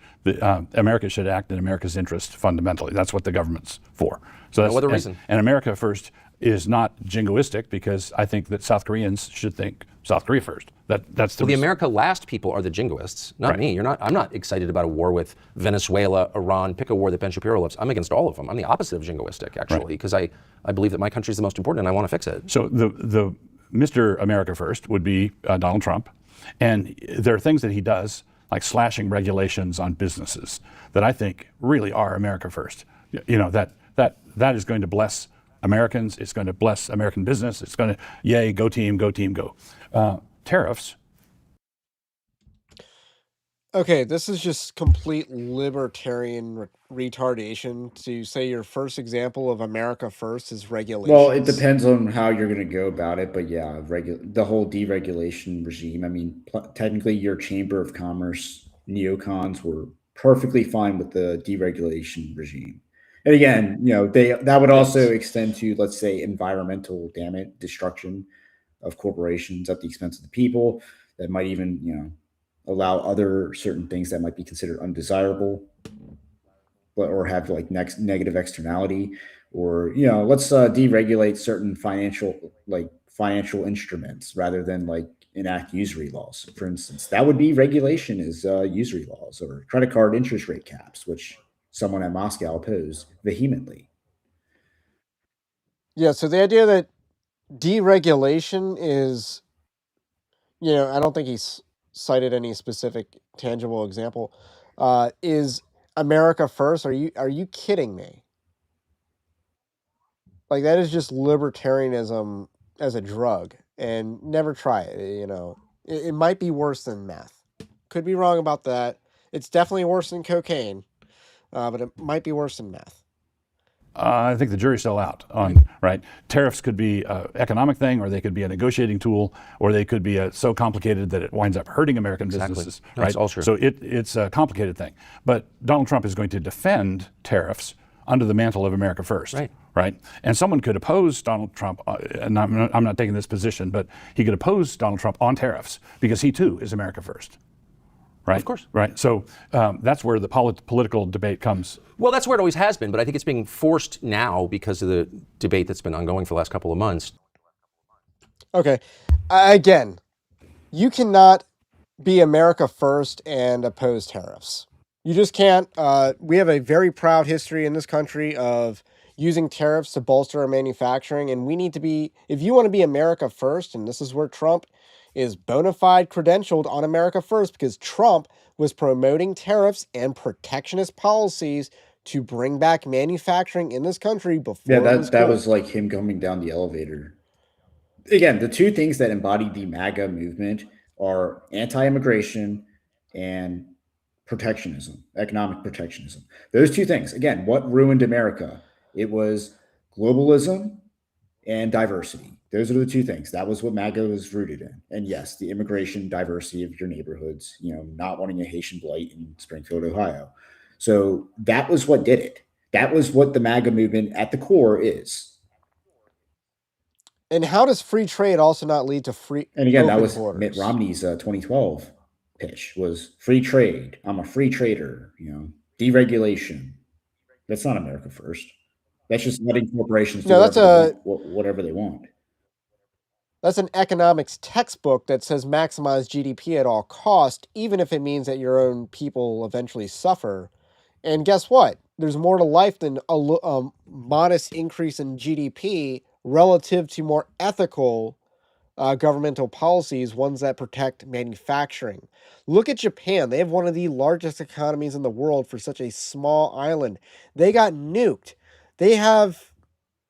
[SPEAKER 5] America should act in America's interest fundamentally. That's what the government's for. So that's
[SPEAKER 4] no other reason.
[SPEAKER 5] And America first is not jingoistic, because I think that South Koreans should think South Korea first. That's the
[SPEAKER 4] America last people are the jingoists, not me. I'm not excited about a war with Venezuela, Iran. Pick a war that Ben Shapiro loves. I'm against all of them. I'm the opposite of jingoistic, actually, because I believe that my country is the most important and I want to fix it.
[SPEAKER 5] So the Mr. America First would be Donald Trump, and there are things that he does, like slashing regulations on businesses, that I think really are America First. That is going to bless Americans. It's going to bless American business. It's going to, yay, go team, go team, go. Tariffs.
[SPEAKER 1] Okay, this is just complete libertarian retardation to say your first example of America first is regulations.
[SPEAKER 2] Well, it depends on how you're going to go about it, but yeah, the whole deregulation regime. I mean, technically, your Chamber of Commerce neocons were perfectly fine with the deregulation regime. And again, that would also extend to, let's say, environmental destruction of corporations at the expense of the people. That might even, allow other certain things that might be considered undesirable. or have like negative externality, or let's deregulate certain financial instruments rather than like enact usury laws, for instance. That would be regulation, is usury laws or credit card interest rate caps, which someone at Moscow opposed vehemently.
[SPEAKER 1] Yeah, so the idea that deregulation is, I don't think he's cited any specific tangible example. Is America first? Are you kidding me? Like, that is just libertarianism as a drug, and never try it. It might be worse than meth. Could be wrong about that. It's definitely worse than cocaine, but it might be worse than meth.
[SPEAKER 5] I think the jury's still out on, right? Tariffs could be an economic thing, or they could be a negotiating tool, or they could be so complicated that it winds up hurting American businesses, right?
[SPEAKER 4] That's all true.
[SPEAKER 5] So it's a complicated thing. But Donald Trump is going to defend tariffs under the mantle of America First, right? And someone could oppose Donald Trump, and I'm not taking this position, but he could oppose Donald Trump on tariffs because he too is America First. Right?
[SPEAKER 4] Of course.
[SPEAKER 5] Right. So that's where the political debate comes.
[SPEAKER 4] Well, that's where it always has been, but I think it's being forced now because of the debate that's been ongoing for the last couple of months.
[SPEAKER 1] Okay. Again, you cannot be America first and oppose tariffs. You just can't. We have a very proud history in this country of using tariffs to bolster our manufacturing, and we need to be, if you want to be America first, and this is where Trump is bona fide credentialed on America First, because Trump was promoting tariffs and protectionist policies to bring back manufacturing in this country before.
[SPEAKER 2] Yeah, that was like him coming down the elevator. Again, the two things that embody the MAGA movement are anti-immigration and protectionism, economic protectionism. Those two things. Again, what ruined America? It was globalism and diversity. Those are the two things. That was what MAGA was rooted in. And yes, the immigration diversity of your neighborhoods, not wanting a Haitian blight in Springfield, Ohio. So that was what did it. That was what the MAGA movement at the core is.
[SPEAKER 1] And how does free trade also not lead to free?
[SPEAKER 2] And again, that was
[SPEAKER 1] borders?
[SPEAKER 2] Mitt Romney's 2012 pitch was free trade. I'm a free trader, deregulation. That's not America First. That's just letting corporations do whatever they want.
[SPEAKER 1] That's an economics textbook that says maximize GDP at all cost, even if it means that your own people eventually suffer. And guess what? There's more to life than a modest increase in GDP relative to more ethical governmental policies, ones that protect manufacturing. Look at Japan. They have one of the largest economies in the world for such a small island. They got nuked. They have,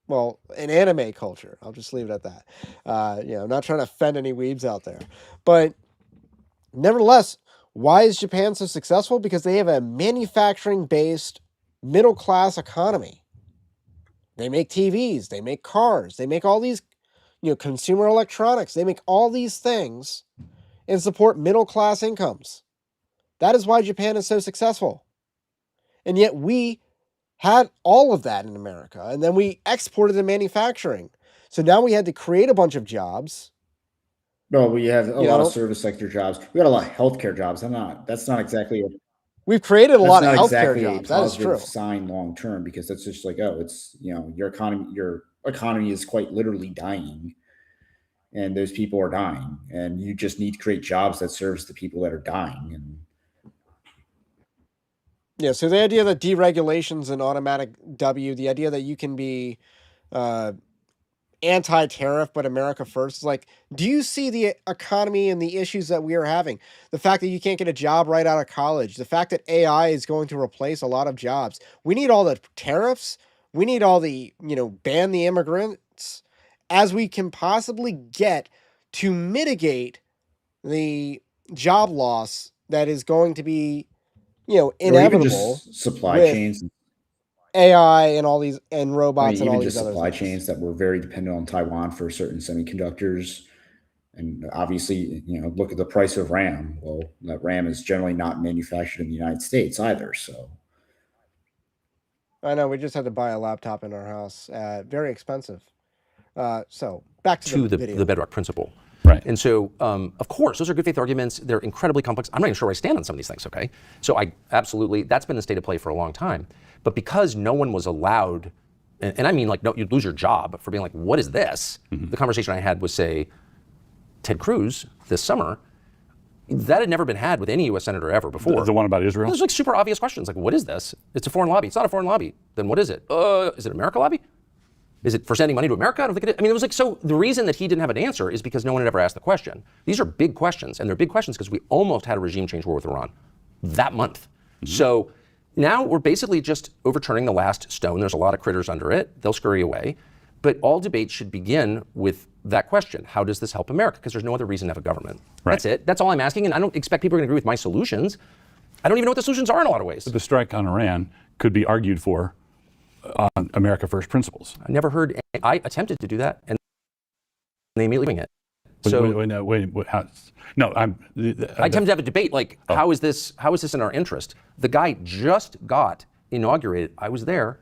[SPEAKER 1] well, an anime culture. I'll just leave it at that. I'm not trying to offend any weebs out there. But nevertheless, why is Japan so successful? Because they have a manufacturing-based middle-class economy. They make TVs. They make cars. They make all these, consumer electronics. They make all these things and support middle-class incomes. That is why Japan is so successful. And yet we had all of that in America, and then we exported the manufacturing. So now we had to create a bunch of jobs.
[SPEAKER 2] No, we have a lot of service sector jobs. We got a lot of healthcare jobs. That's not exactly
[SPEAKER 1] we've created a lot of healthcare jobs. That is true.
[SPEAKER 2] Sign long term, because that's just like, it's your economy is quite literally dying, and those people are dying, and you just need to create jobs that serves the people that are dying. And
[SPEAKER 1] yeah, so the idea that deregulation is an automatic W, the idea that you can be anti-tariff but America first is like, do you see the economy and the issues that we are having? The fact that you can't get a job right out of college, the fact that AI is going to replace a lot of jobs. We need all the tariffs. We need all the, ban the immigrants as we can possibly get to mitigate the job loss that is going to be, inevitable.
[SPEAKER 2] Or even just supply chains,
[SPEAKER 1] AI and all these, and robots, and all these other
[SPEAKER 2] supply
[SPEAKER 1] things.
[SPEAKER 2] chains that were very dependent on Taiwan for certain semiconductors. And obviously, look at the price of RAM. Well, that RAM is generally not manufactured in the United States either. So
[SPEAKER 1] I know, we just had to buy a laptop in our house, very expensive. So back to the video.
[SPEAKER 4] The bedrock principle.
[SPEAKER 5] Right. Right.
[SPEAKER 4] And so, of course, those are good faith arguments. They're incredibly complex. I'm not even sure where I stand on some of these things, okay? So I absolutely, that's been the state of play for a long time. But because no one was allowed, and I mean like, no, you'd lose your job for being like, what is this? The conversation I had was, say, Ted Cruz this summer, that had never been had with any U.S. senator ever before.
[SPEAKER 5] The one about Israel?
[SPEAKER 4] There's like super obvious questions, like, what is this? It's a foreign lobby. It's not a foreign lobby. Then what is it? Is it America lobby? Is it for sending money to America? I don't think it is. I mean, it was like, so the reason that he didn't have an answer is because no one had ever asked the question. These are big questions, and they're big questions because we almost had a regime change war with Iran that month. So now we're basically just overturning the last stone. There's a lot of critters under it. They'll scurry away. But all debates should begin with that question. How does this help America? Because there's no other reason to have a government.
[SPEAKER 5] Right.
[SPEAKER 4] That's it. That's all I'm asking. And I don't expect people are going to agree with my solutions. I don't even know what the solutions are in a lot of ways.
[SPEAKER 5] But the strike on Iran could be argued for on America First principles.
[SPEAKER 4] I never heard, I attempted to do that, and they immediately doing it. I attempted to have a debate like, how is this in our interest? The guy just got inaugurated. I was there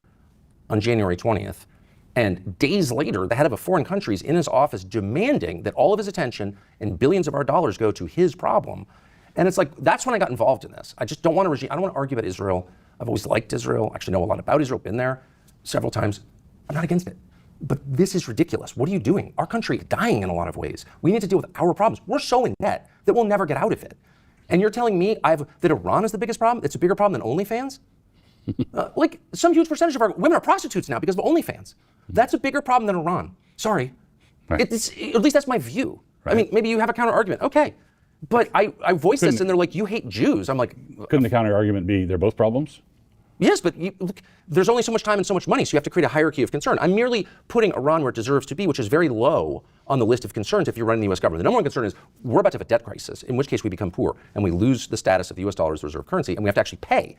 [SPEAKER 4] on January 20th. And days later, the head of a foreign country is in his office demanding that all of his attention and billions of our dollars go to his problem. And it's like, that's when I got involved in this. I just don't want to regime. I don't want to argue about Israel. I've always liked Israel, actually know a lot about Israel, been there several times. I'm not against it. But this is ridiculous. What are you doing? Our country is dying in a lot of ways. We need to deal with our problems. We're so in debt that we'll never get out of it. And you're telling me that Iran is the biggest problem? It's a bigger problem than OnlyFans? Like some huge percentage of our women are prostitutes now because of OnlyFans. That's a bigger problem than Iran. Sorry.
[SPEAKER 5] Right.
[SPEAKER 4] At least that's my view. Right. I mean, maybe you have a counter argument. Okay. But I voiced this and they're like, you hate Jews. I'm like,
[SPEAKER 5] couldn't the counter argument be they're both problems?
[SPEAKER 4] Yes, but look, there's only so much time and so much money, so you have to create a hierarchy of concern. I'm merely putting Iran where it deserves to be, which is very low on the list of concerns if you're running the U.S. government. The number one concern is we're about to have a debt crisis, in which case we become poor and we lose the status of the U.S. dollar as the reserve currency, and we have to actually pay.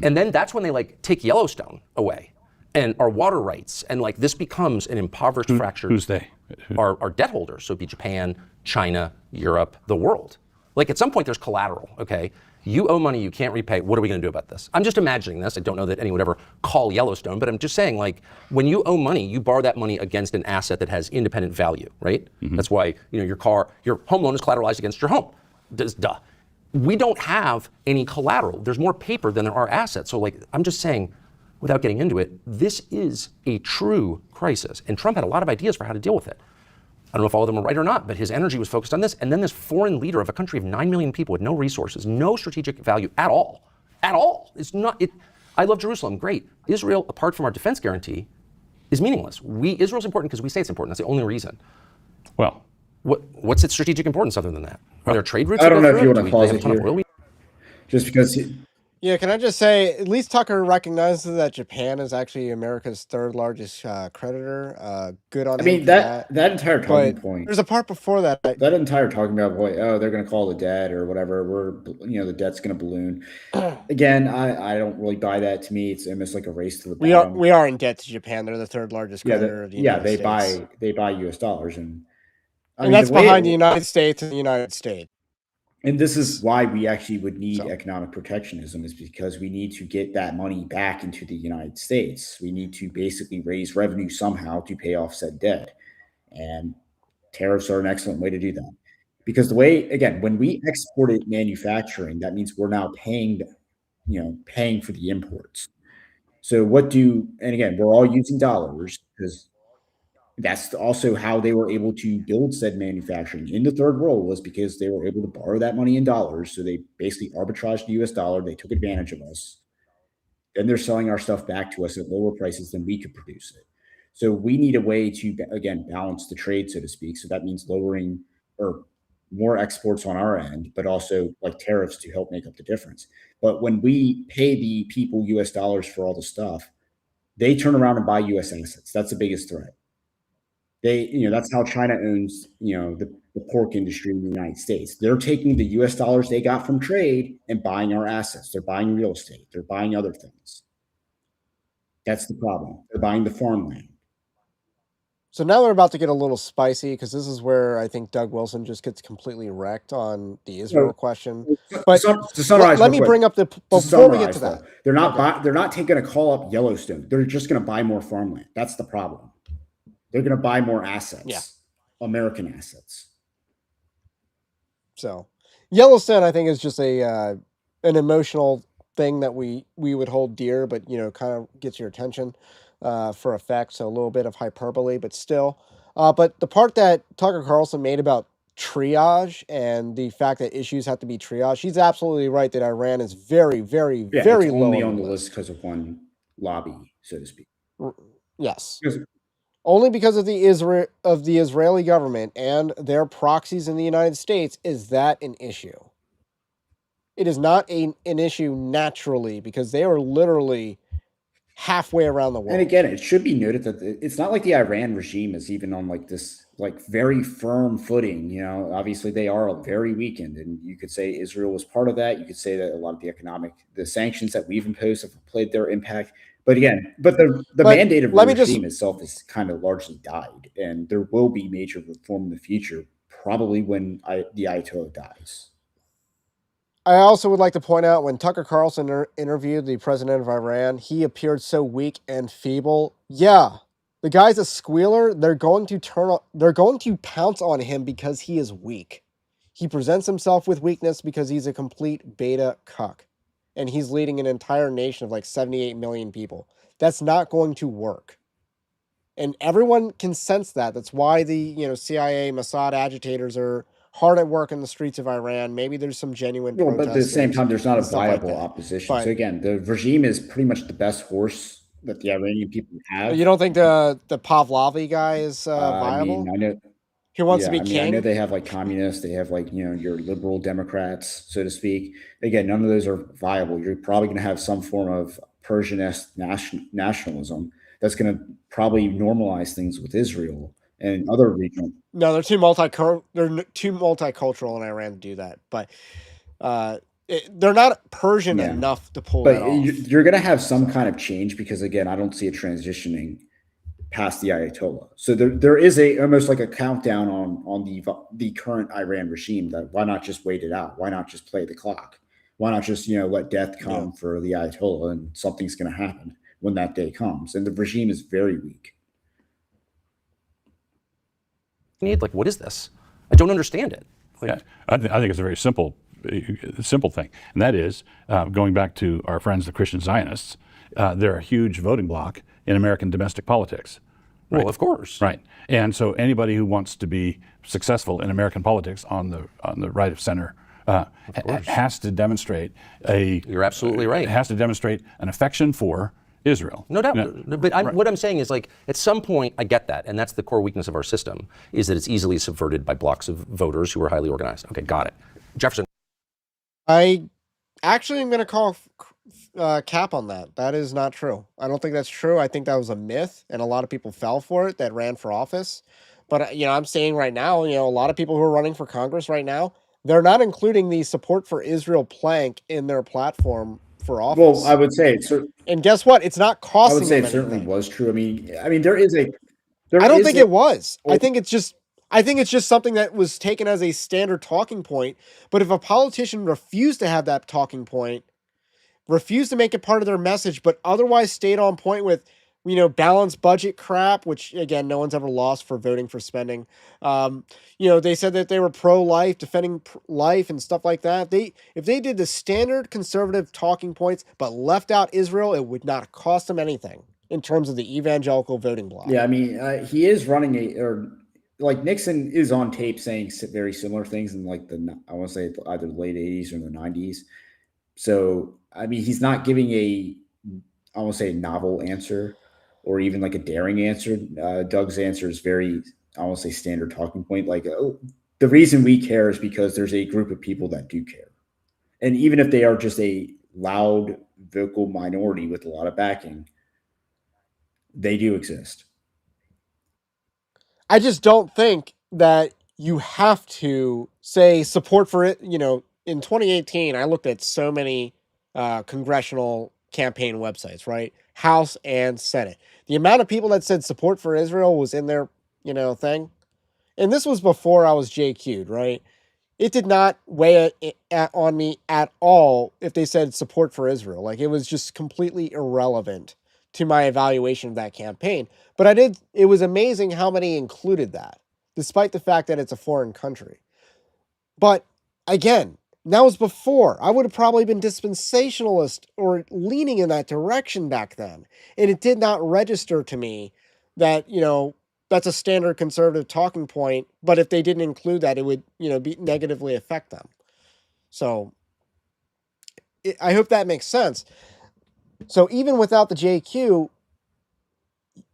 [SPEAKER 4] And then that's when they like take Yellowstone away and our water rights, and like this becomes an impoverished, fractured.
[SPEAKER 5] Who's they?
[SPEAKER 4] Our debt holders. So it'd be Japan, China, Europe, the world. Like at some point there's collateral, okay? You owe money you can't repay. What are we going to do about this? I'm just imagining this. I don't know that anyone would ever call Yellowstone, but I'm just saying, like, when you owe money, you borrow that money against an asset that has independent value, right? That's why, you know, your home loan is collateralized against your home. Duh. We don't have any collateral. There's more paper than there are assets. So, like, I'm just saying, without getting into it, this is a true crisis. And Trump had a lot of ideas for how to deal with it. I don't know if all of them are right or not, but his energy was focused on this. And then this foreign leader of a country of 9 million people with no resources, no strategic value at all. At all. It's not, I love Jerusalem, great. Israel, apart from our defense guarantee, is meaningless. Israel's important because we say it's important. That's the only reason.
[SPEAKER 5] Well,
[SPEAKER 4] what's its strategic importance other than that? Are there trade routes?
[SPEAKER 2] I don't know if you want to pause it here. Just because...
[SPEAKER 1] Yeah, can I just say, at least Tucker recognizes that Japan is actually America's third largest creditor. Good on him.
[SPEAKER 2] I mean, that entire talking point.
[SPEAKER 1] There's a part before that.
[SPEAKER 2] That entire talking about, they're going to call the debt or whatever. The debt's going to balloon. Again, I don't really buy that. To me, it's almost like a race to the bottom.
[SPEAKER 1] We are in debt to Japan. They're the third largest creditor of the United States.
[SPEAKER 2] They buy U.S. dollars, and
[SPEAKER 1] that's behind the United States and the United States.
[SPEAKER 2] And this is why we actually would need economic protectionism, is because we need to get that money back into the United States. We need to basically raise revenue somehow to pay off said debt. And tariffs are an excellent way to do that. Because when we exported manufacturing, that means we're now paying for the imports. So and again, we're all using dollars because that's also how they were able to build said manufacturing in the third world, was because they were able to borrow that money in dollars. So they basically arbitraged the US dollar. They took advantage of us. Then they're selling our stuff back to us at lower prices than we could produce it. So we need a way to, again, balance the trade, so to speak. So that means lowering or more exports on our end, but also like tariffs to help make up the difference. But when we pay the people US dollars for all the stuff, they turn around and buy US assets. That's the biggest threat. That's how China owns, the pork industry in the United States. They're taking the US dollars they got from trade and buying our assets. They're buying real estate. They're buying other things. That's the problem. They're buying the farmland.
[SPEAKER 1] So now they're about to get a little spicy, because this is where I think Doug Wilson just gets completely wrecked on the Israel question. But
[SPEAKER 2] to summarize,
[SPEAKER 1] let me bring up before we get to that.
[SPEAKER 2] They're not going to call up Yellowstone. They're just going to buy more farmland. That's the problem. They're going to buy more assets, American assets.
[SPEAKER 1] So Yellowstone, I think, is just an emotional thing that we would hold dear, but kind of gets your attention for effect. So a little bit of hyperbole, but still. But the part that Tucker Carlson made about triage and the fact that issues have to be triaged, he's absolutely right that Iran is very, very,
[SPEAKER 2] Yeah, it's
[SPEAKER 1] very low
[SPEAKER 2] only
[SPEAKER 1] on
[SPEAKER 2] on
[SPEAKER 1] the
[SPEAKER 2] the
[SPEAKER 1] list.
[SPEAKER 2] list because of one lobby, so to speak.
[SPEAKER 1] Yes.
[SPEAKER 2] Because
[SPEAKER 1] Only because of the Israeli government and their proxies in the United States is that an issue. It is not an issue naturally because they are literally halfway around the world.
[SPEAKER 2] And again, it should be noted that it's not like the Iran regime is even on like this like very firm footing. You know, obviously they are very weakened, and you could say Israel was part of that. You could say that a lot of the sanctions that we've imposed have played their impact. But again, the mandate of the regime itself has kind of largely died, and there will be major reform in the future, probably when the Ayatollah dies.
[SPEAKER 1] I also would like to point out when Tucker Carlson interviewed the president of Iran, he appeared so weak and feeble. Yeah, the guy's a squealer. They're going to pounce on him because he is weak. He presents himself with weakness because he's a complete beta cuck. And he's leading an entire nation of like 78 million people. That's not going to work. And everyone can sense that. That's why the CIA, Mossad agitators are hard at work in the streets of Iran. Maybe there's some genuine
[SPEAKER 2] Well, but at the same
[SPEAKER 1] protesters
[SPEAKER 2] time, there's not a
[SPEAKER 1] and stuff like
[SPEAKER 2] viable
[SPEAKER 1] that.
[SPEAKER 2] opposition.
[SPEAKER 1] But
[SPEAKER 2] So again, the regime is pretty much the best horse that the Iranian people have.
[SPEAKER 1] you don't think the Pavlovi guy is viable?
[SPEAKER 2] I know.
[SPEAKER 1] He wants to
[SPEAKER 2] Yeah,
[SPEAKER 1] be
[SPEAKER 2] I mean, I know
[SPEAKER 1] king.
[SPEAKER 2] they have like communists, they have like, your liberal Democrats, so to speak. Again, none of those are viable. You're probably going to have some form of Persian-esque nationalism that's going to probably normalize things with Israel and other regional.
[SPEAKER 1] No, they're too multicultural in Iran to do that. But they're not Persian
[SPEAKER 2] Yeah.
[SPEAKER 1] enough to pull
[SPEAKER 2] But
[SPEAKER 1] that off.
[SPEAKER 2] you're going to have some kind of change because, again, I don't see it transitioning past the Ayatollah. So there is almost like a countdown on the current Iran regime. That why not just wait it out? Why not just play the clock? Why not just let death come for the Ayatollah, and something's going to happen when that day comes? And the regime is very weak.
[SPEAKER 4] Like, what is this? I don't understand it.
[SPEAKER 5] Yeah, I think it's a very simple thing, and that is going back to our friends, the Christian Zionists. They're a huge voting bloc in American domestic politics. Right?
[SPEAKER 4] Well, of course.
[SPEAKER 5] Right. And so anybody who wants to be successful in American politics on the right of center has to demonstrate
[SPEAKER 4] You're absolutely right.
[SPEAKER 5] Has to demonstrate an affection for Israel.
[SPEAKER 4] No doubt. But what I'm saying is, like, at some point, I get that, and that's the core weakness of our system, is that it's easily subverted by blocks of voters who are highly organized. Okay, got it. Jefferson.
[SPEAKER 1] I actually am going to call cap on that. That is not true. I don't think that's true. I think that was a myth, and a lot of people fell for it that ran for office. But I'm saying right now, a lot of people who are running for Congress right now, they're not including the support for Israel plank in their platform for office.
[SPEAKER 2] Well, I would say
[SPEAKER 1] and guess what? It's not costing.
[SPEAKER 2] I would say
[SPEAKER 1] them
[SPEAKER 2] it certainly
[SPEAKER 1] anything.
[SPEAKER 2] was true. I mean, there is a.
[SPEAKER 1] I don't think it was. I think it's just something that was taken as a standard talking point. But if a politician refused to have that talking point, refused to make it part of their message, but otherwise stayed on point with, balanced budget crap, which again, no one's ever lost for voting for spending. They said that they were pro-life, defending life and stuff like that. If they did the standard conservative talking points, but left out Israel, it would not cost them anything in terms of the evangelical voting bloc.
[SPEAKER 2] Yeah, I mean, he is running like Nixon is on tape saying very similar things in like I want to say either the late 80s or the 90s. So, I mean, he's not giving I want to say a novel answer or even like a daring answer. Doug's answer is very, I want to say standard talking point. Like, the reason we care is because there's a group of people that do care. And even if they are just a loud vocal minority with a lot of backing, they do exist.
[SPEAKER 1] I just don't think that you have to say support for it. In 2018, I looked at so many congressional campaign websites, right? House and Senate. The amount of people that said support for Israel was in their, thing. And this was before I was JQ'd, right? It did not weigh on me at all if they said support for Israel. Like, it was just completely irrelevant to my evaluation of that campaign. But it was amazing how many included that, despite the fact that it's a foreign country. But again, that was before. I would have probably been dispensationalist or leaning in that direction back then. And it did not register to me that, that's a standard conservative talking point. But if they didn't include that, it would, be negatively affect them. So I hope that makes sense. So even without the JQ,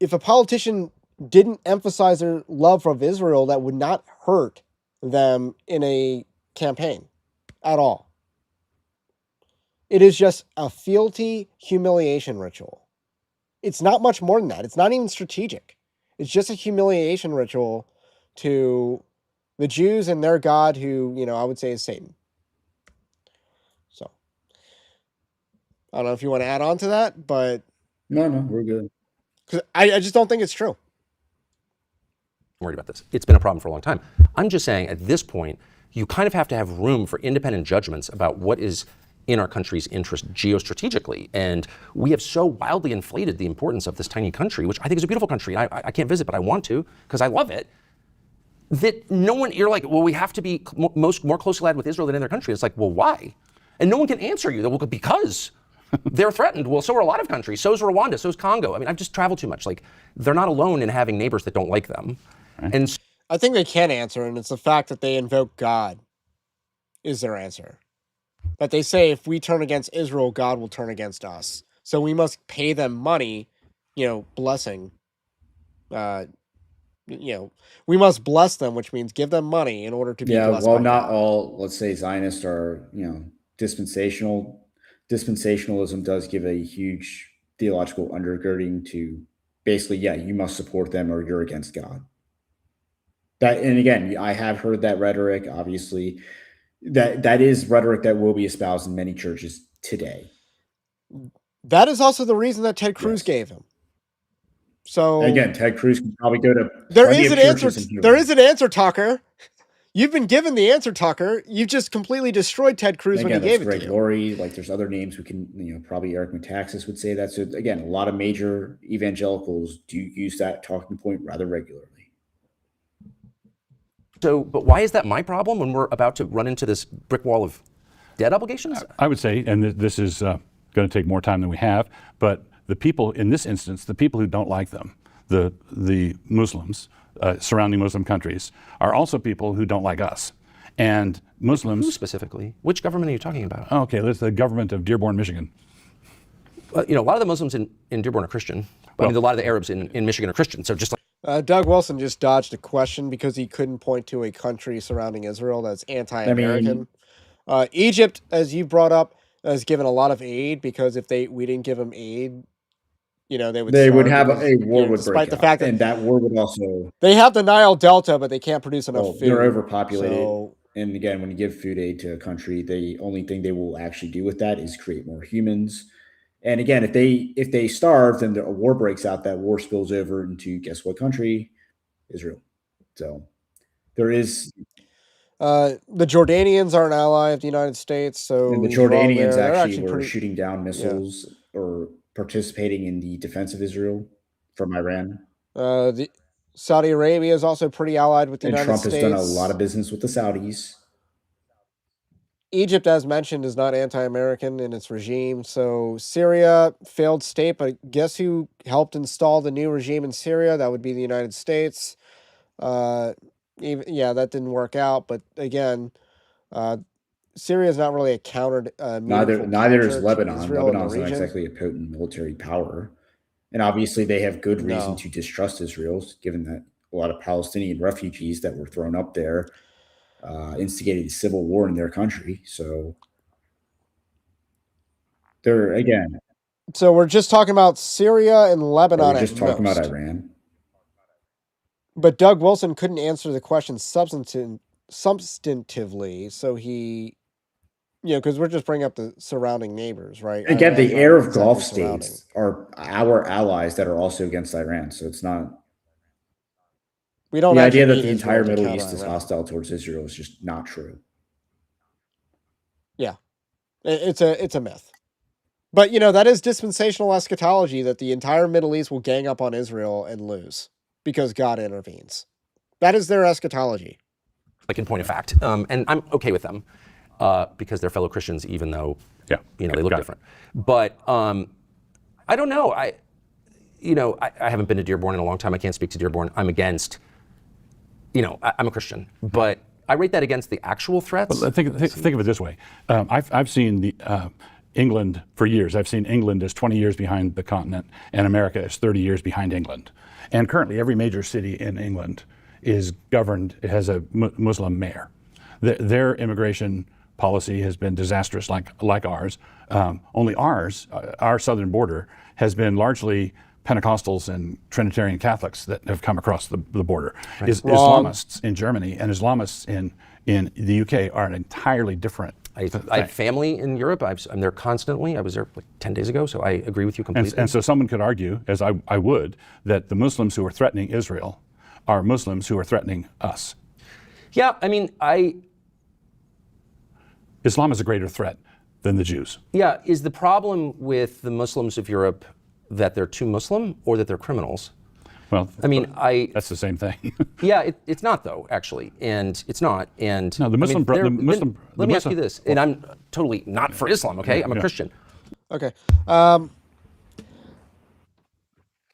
[SPEAKER 1] if a politician didn't emphasize their love of Israel, that would not hurt them in a campaign at all. It is just a fealty humiliation ritual. It's not much more than that. It's not even strategic. It's just a humiliation ritual to the Jews and their God, who, I would say is Satan. So I don't know if you want to add on to that, but
[SPEAKER 2] No, we're good.
[SPEAKER 1] because I just don't think it's true.
[SPEAKER 4] I'm worried about this. It's been a problem for a long time. I'm just saying at this point, you kind of have to have room for independent judgments about what is in our country's interest geostrategically. And we have so wildly inflated the importance of this tiny country, which I think is a beautiful country. I can't visit, but I want to because I love it. That no one, you're like, well, we have to be more closely allied with Israel than in their country. It's like, well, why? And no one can answer you. Well, because they're threatened. Well, so are a lot of countries. So is Rwanda. So is Congo. I mean, I've just traveled too much. Like, they're not alone in having neighbors that don't like them. Right. And
[SPEAKER 1] I think they can answer, and it's the fact that they invoke God is their answer. That they say if we turn against Israel, God will turn against us. So we must pay them money, blessing. We must bless them, which means give them money in order to be blessed.
[SPEAKER 2] Well, not all, let's say, Zionists are, dispensational. Dispensationalism does give a huge theological undergirding to basically, you must support them or you're against God. That, and again, I have heard that rhetoric, obviously. That is rhetoric that will be espoused in many churches today.
[SPEAKER 1] That is also the reason that Ted Cruz gave him. So
[SPEAKER 2] again, Ted Cruz can probably go to.
[SPEAKER 1] There is an answer. There is an answer, Tucker. You've been given the answer, Tucker. You just completely destroyed Ted Cruz when he gave it to you.
[SPEAKER 2] Greg Laurie, like there's other names we can, probably Eric Metaxas would say that. So again, a lot of major evangelicals do use that talking point rather regularly.
[SPEAKER 4] So, but why is that my problem when we're about to run into this brick wall of debt obligations?
[SPEAKER 5] I would say, and this is going to take more time than we have, but the people in this instance, the people who don't like them, the Muslims, surrounding Muslim countries, are also people who don't like us. And Muslims...
[SPEAKER 4] Who specifically? Which government are you talking about?
[SPEAKER 5] Oh, okay, that's the government of Dearborn, Michigan.
[SPEAKER 4] A lot of the Muslims in Dearborn are Christian. I mean, a lot of the Arabs in Michigan are Christian. So just like...
[SPEAKER 1] Doug Wilson just dodged a question because he couldn't point to a country surrounding Israel that's anti-American. Egypt, as you brought up, has given a lot of aid because if we didn't give them aid, they would
[SPEAKER 2] have a war would
[SPEAKER 1] despite
[SPEAKER 2] break
[SPEAKER 1] the
[SPEAKER 2] out,
[SPEAKER 1] fact
[SPEAKER 2] and that war would also.
[SPEAKER 1] They have the Nile Delta, but they can't produce enough food.
[SPEAKER 2] They're overpopulated, and again, when you give food aid to a country, the only thing they will actually do with that is create more humans. And again, if they starve, then a war breaks out. That war spills over into guess what country? Israel. So there is.
[SPEAKER 1] The Jordanians are an ally of the United States, so
[SPEAKER 2] and the Jordanians actually were shooting down missiles or participating in the defense of Israel from Iran.
[SPEAKER 1] The Saudi Arabia is also pretty allied with the United States.
[SPEAKER 2] And Trump has done a lot of business with the Saudis.
[SPEAKER 1] Egypt, as mentioned, is not anti-American in its regime. So Syria, failed state, but guess who helped install the new regime in Syria? That would be the United States. That didn't work out. But again, Syria is not really a counter.
[SPEAKER 2] Neither is Lebanon. Lebanon's not exactly a potent military power. And obviously they have good reason to distrust Israel, given that a lot of Palestinian refugees that were thrown up there instigated a civil war in their country. So they're, again.
[SPEAKER 1] So we're just talking about Syria and Lebanon.
[SPEAKER 2] We're just talking about Iran.
[SPEAKER 1] But Doug Wilson couldn't answer the question substantively. So he, because we're just bringing up the surrounding neighbors, right?
[SPEAKER 2] Again, the Arab Gulf states are our allies that are also against Iran. So it's not.
[SPEAKER 1] We don't.
[SPEAKER 2] The idea that the entire Middle East is hostile towards Israel is just not true.
[SPEAKER 1] Yeah, it's a myth. But that is dispensational eschatology, that the entire Middle East will gang up on Israel and lose because God intervenes. That is their eschatology.
[SPEAKER 4] like in point of fact. And I'm okay with them because they're fellow Christians, even though they look different. But I don't know. I haven't been to Dearborn in a long time. I can't speak to Dearborn. I'm against. I'm a Christian, but I rate that against the actual threats.
[SPEAKER 5] Well, think of it this way. I've seen England for years. I've seen England as 20 years behind the continent, and America as 30 years behind England. And currently, every major city in England is governed. It has a Muslim mayor. Their immigration policy has been disastrous, like ours. Only ours, our southern border, has been largely Pentecostals and Trinitarian Catholics that have come across the border.
[SPEAKER 1] Right.
[SPEAKER 5] Islamists in Germany and Islamists in the UK are an entirely different
[SPEAKER 4] I have family in Europe. I'm there constantly. I was there like 10 days ago, so I agree with you completely.
[SPEAKER 5] And so someone could argue, as I would, that the Muslims who are threatening Israel are Muslims who are threatening us.
[SPEAKER 4] Yeah, I mean,
[SPEAKER 5] Islam is a greater threat than the Jews.
[SPEAKER 4] Yeah, is the problem with the Muslims of Europe that they're too Muslim or that they're criminals?
[SPEAKER 5] Well,
[SPEAKER 4] I mean,
[SPEAKER 5] that's the same thing.
[SPEAKER 4] Yeah, it's not though, actually, and it's not. And
[SPEAKER 5] no, the Muslim.
[SPEAKER 4] Let me ask you this, and I'm totally not for Islam. Okay, I'm a Christian.
[SPEAKER 1] Okay.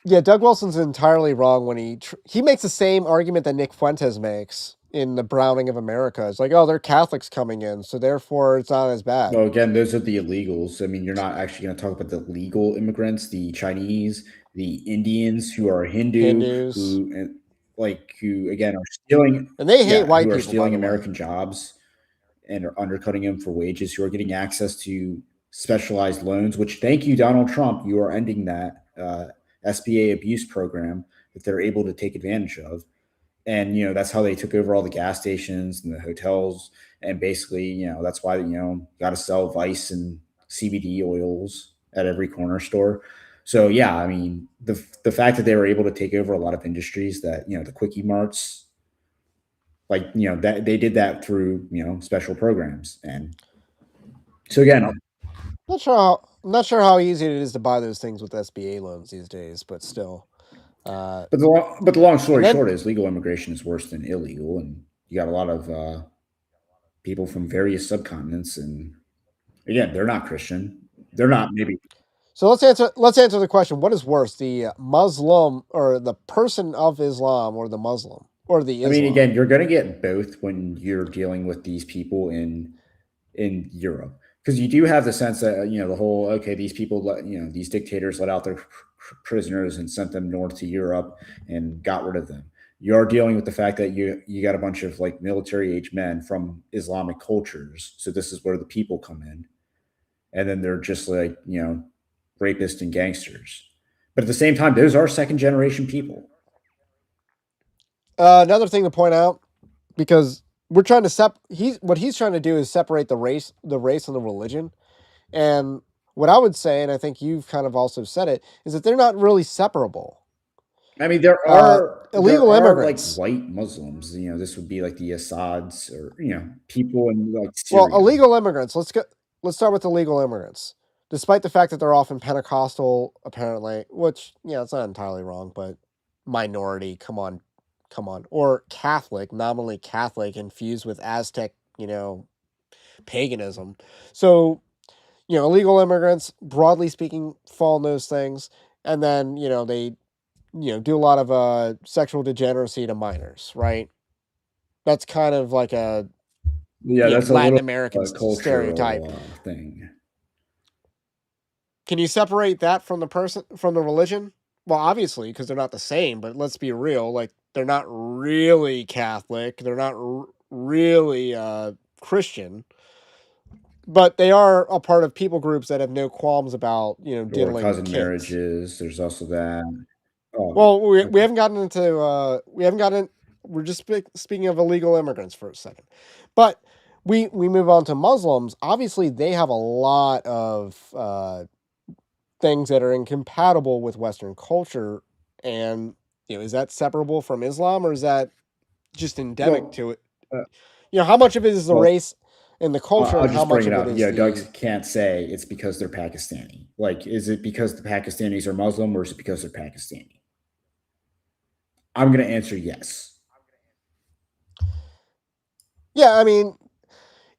[SPEAKER 1] Yeah, Doug Wilson's entirely wrong when he makes the same argument that Nick Fuentes makes in The Browning of America. It's like, oh, they're Catholics coming in, so therefore it's not as bad.
[SPEAKER 2] Well, again, those are the illegals. I mean, you're not actually going to talk about the legal immigrants, the Chinese, the Indians who are Hindus, who again are stealing,
[SPEAKER 1] and they hate white people,
[SPEAKER 2] who are stealing American jobs and are undercutting them for wages, who are getting access to specialized loans. Which, thank you, Donald Trump, you are ending that SBA abuse program that they're able to take advantage of. And, that's how they took over all the gas stations and the hotels. And basically, that's why, got to sell Vice and CBD oils at every corner store. So, yeah, I mean, the fact that they were able to take over a lot of industries that, the quickie marts, that they did that through, special programs. And so, again,
[SPEAKER 1] I'm not sure how easy it is to buy those things with SBA loans these days, but still.
[SPEAKER 2] But the long story short is legal immigration is worse than illegal, and you got a lot of people from various subcontinents, and again, they're not Christian. They're not maybe.
[SPEAKER 1] So let's answer the question: what is worse, the Muslim or the person of Islam, or the Muslim or the Islam?
[SPEAKER 2] I mean, again, you're going to get both when you're dealing with these people in Europe, because you do have the sense that the whole these people these dictators let out their prisoners and sent them north to Europe and got rid of them. You're dealing with the fact that you got a bunch of military age men from Islamic cultures. So this is where the people come in, and then they're just rapists and gangsters. But at the same time, those are second generation people.
[SPEAKER 1] Another thing to point out, because we're trying to what he's trying to do is separate the race and the religion. And what I would say, and I think you've kind of also said it, is that they're not really separable.
[SPEAKER 2] I mean, there are
[SPEAKER 1] illegal immigrants,
[SPEAKER 2] white Muslims. This would be like the Assads, or people in Syria.
[SPEAKER 1] Well, illegal immigrants. Let's start with illegal immigrants. Despite the fact that they're often Pentecostal, apparently, which it's not entirely wrong, but minority. Come on, or Catholic, nominally Catholic, infused with Aztec, paganism. So, illegal immigrants, broadly speaking, fall in those things. And then, they, do a lot of sexual degeneracy to minors, right? That's kind of like a
[SPEAKER 2] that's
[SPEAKER 1] Latin
[SPEAKER 2] a
[SPEAKER 1] American stereotype
[SPEAKER 2] thing.
[SPEAKER 1] Can you separate that from the religion? Well, obviously, because they're not the same, but let's be real. They're not really Catholic. They're not really Christian. But they are a part of people groups that have no qualms about, diddling
[SPEAKER 2] or cousin
[SPEAKER 1] kids.
[SPEAKER 2] marriages. There's also that.
[SPEAKER 1] Well, we haven't gotten into we're just speaking of illegal immigrants for a second. But we move on to Muslims. Obviously, they have a lot of things that are incompatible with Western culture. And, is that separable from Islam, or is that just endemic to it? How much of it is the race and the culture, and how much of it is
[SPEAKER 2] Doug can't say it's because they're Pakistani. Is it because the Pakistanis are Muslim, or is it because they're Pakistani? I'm going to answer yes.
[SPEAKER 1] Yeah, I mean,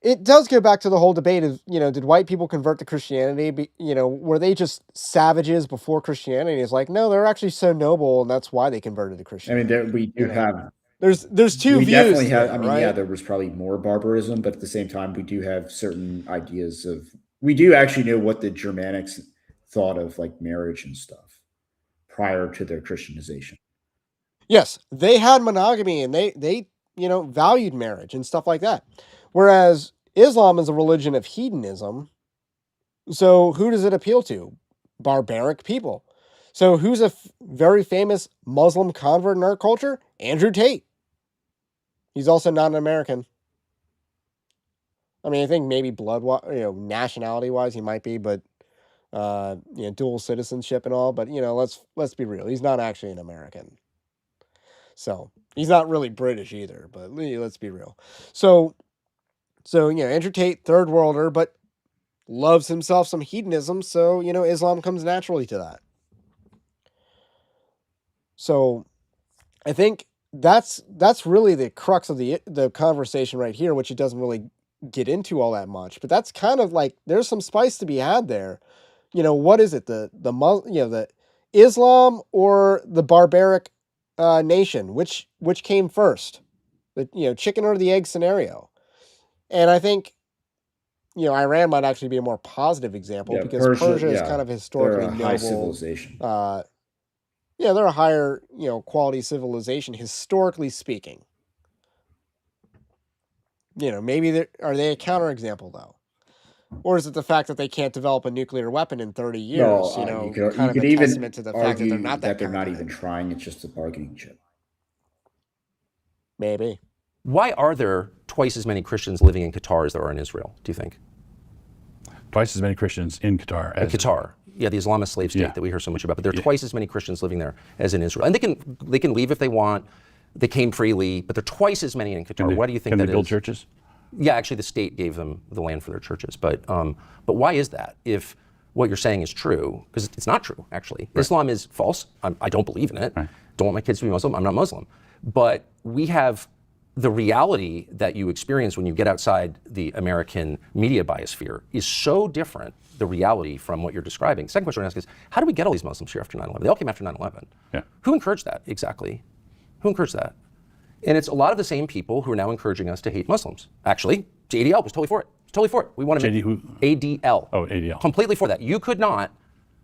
[SPEAKER 1] it does go back to the whole debate of, did white people convert to Christianity? Were they just savages before Christianity? It's like, no, they're actually so noble, and that's why they converted to
[SPEAKER 2] I mean,
[SPEAKER 1] Christianity.
[SPEAKER 2] we do have,
[SPEAKER 1] There's two
[SPEAKER 2] we definitely
[SPEAKER 1] views
[SPEAKER 2] have, I
[SPEAKER 1] there,
[SPEAKER 2] mean, yeah,
[SPEAKER 1] right?
[SPEAKER 2] there was probably more barbarism, but at the same time, we do have certain ideas of, we do actually know what the Germanics thought of like marriage and stuff prior to their Christianization.
[SPEAKER 1] Yes, they had monogamy, and they valued marriage and stuff like that. Whereas Islam is a religion of hedonism. So who does it appeal to? Barbaric people. So who's a very famous Muslim convert in our culture? Andrew Tate. He's also not an American. I mean, I think maybe nationality wise, he might be, but dual citizenship and all. But let's be real. He's not actually an American. So he's not really British either. But let's be real. So Andrew Tate, third worlder, but loves himself some hedonism. So Islam comes naturally to that. So I think that's really the crux of the conversation right here, which it doesn't really get into all that much. But that's kind of like there's some spice to be had there. What is it? The Islam or the barbaric nation? Which came first? The chicken or the egg scenario. And I think Iran might actually be a more positive example because Persia is kind of historically
[SPEAKER 2] they're a high civilization.
[SPEAKER 1] Yeah, they're a higher, quality civilization, historically speaking. Maybe are they a counterexample, though? Or is it the fact that they can't develop a nuclear weapon in 30 years?
[SPEAKER 2] No, you
[SPEAKER 1] kind of
[SPEAKER 2] could
[SPEAKER 1] a
[SPEAKER 2] even
[SPEAKER 1] testament to the fact that they're
[SPEAKER 2] argue
[SPEAKER 1] not
[SPEAKER 2] that they're not
[SPEAKER 1] paranoid.
[SPEAKER 2] even trying. It's just a bargaining chip.
[SPEAKER 1] Maybe.
[SPEAKER 4] Why are there twice as many Christians living in Qatar as there are in Israel, do you think?
[SPEAKER 5] Twice as many Christians in Qatar as
[SPEAKER 4] Qatar. Yeah, the Islamist slave state that we hear so much about. But there are twice as many Christians living there as in Israel. And they can leave if they want. They came freely, but there are twice as many in Qatar. Why do you think that is?
[SPEAKER 5] Can they build churches?
[SPEAKER 4] Yeah, actually the state gave them the land for their churches. But why is that? If what you're saying is true, because it's not true, actually. Right. Islam is false. I don't believe in it. Right. Don't want my kids to be Muslim. I'm not Muslim. But we have the reality that you experience when you get outside the American media biosphere is so different, the reality, from what you're describing. Second question I ask is, how do we get all these Muslims here after 9/11? They all came after 9/11.
[SPEAKER 5] Yeah.
[SPEAKER 4] Who encouraged that, exactly? Who encouraged that? And it's a lot of the same people who are now encouraging us to hate Muslims. Actually, ADL was totally for it. Totally for it. We want to make
[SPEAKER 5] who?
[SPEAKER 4] ADL.
[SPEAKER 5] Oh, ADL.
[SPEAKER 4] Completely for that. You could not,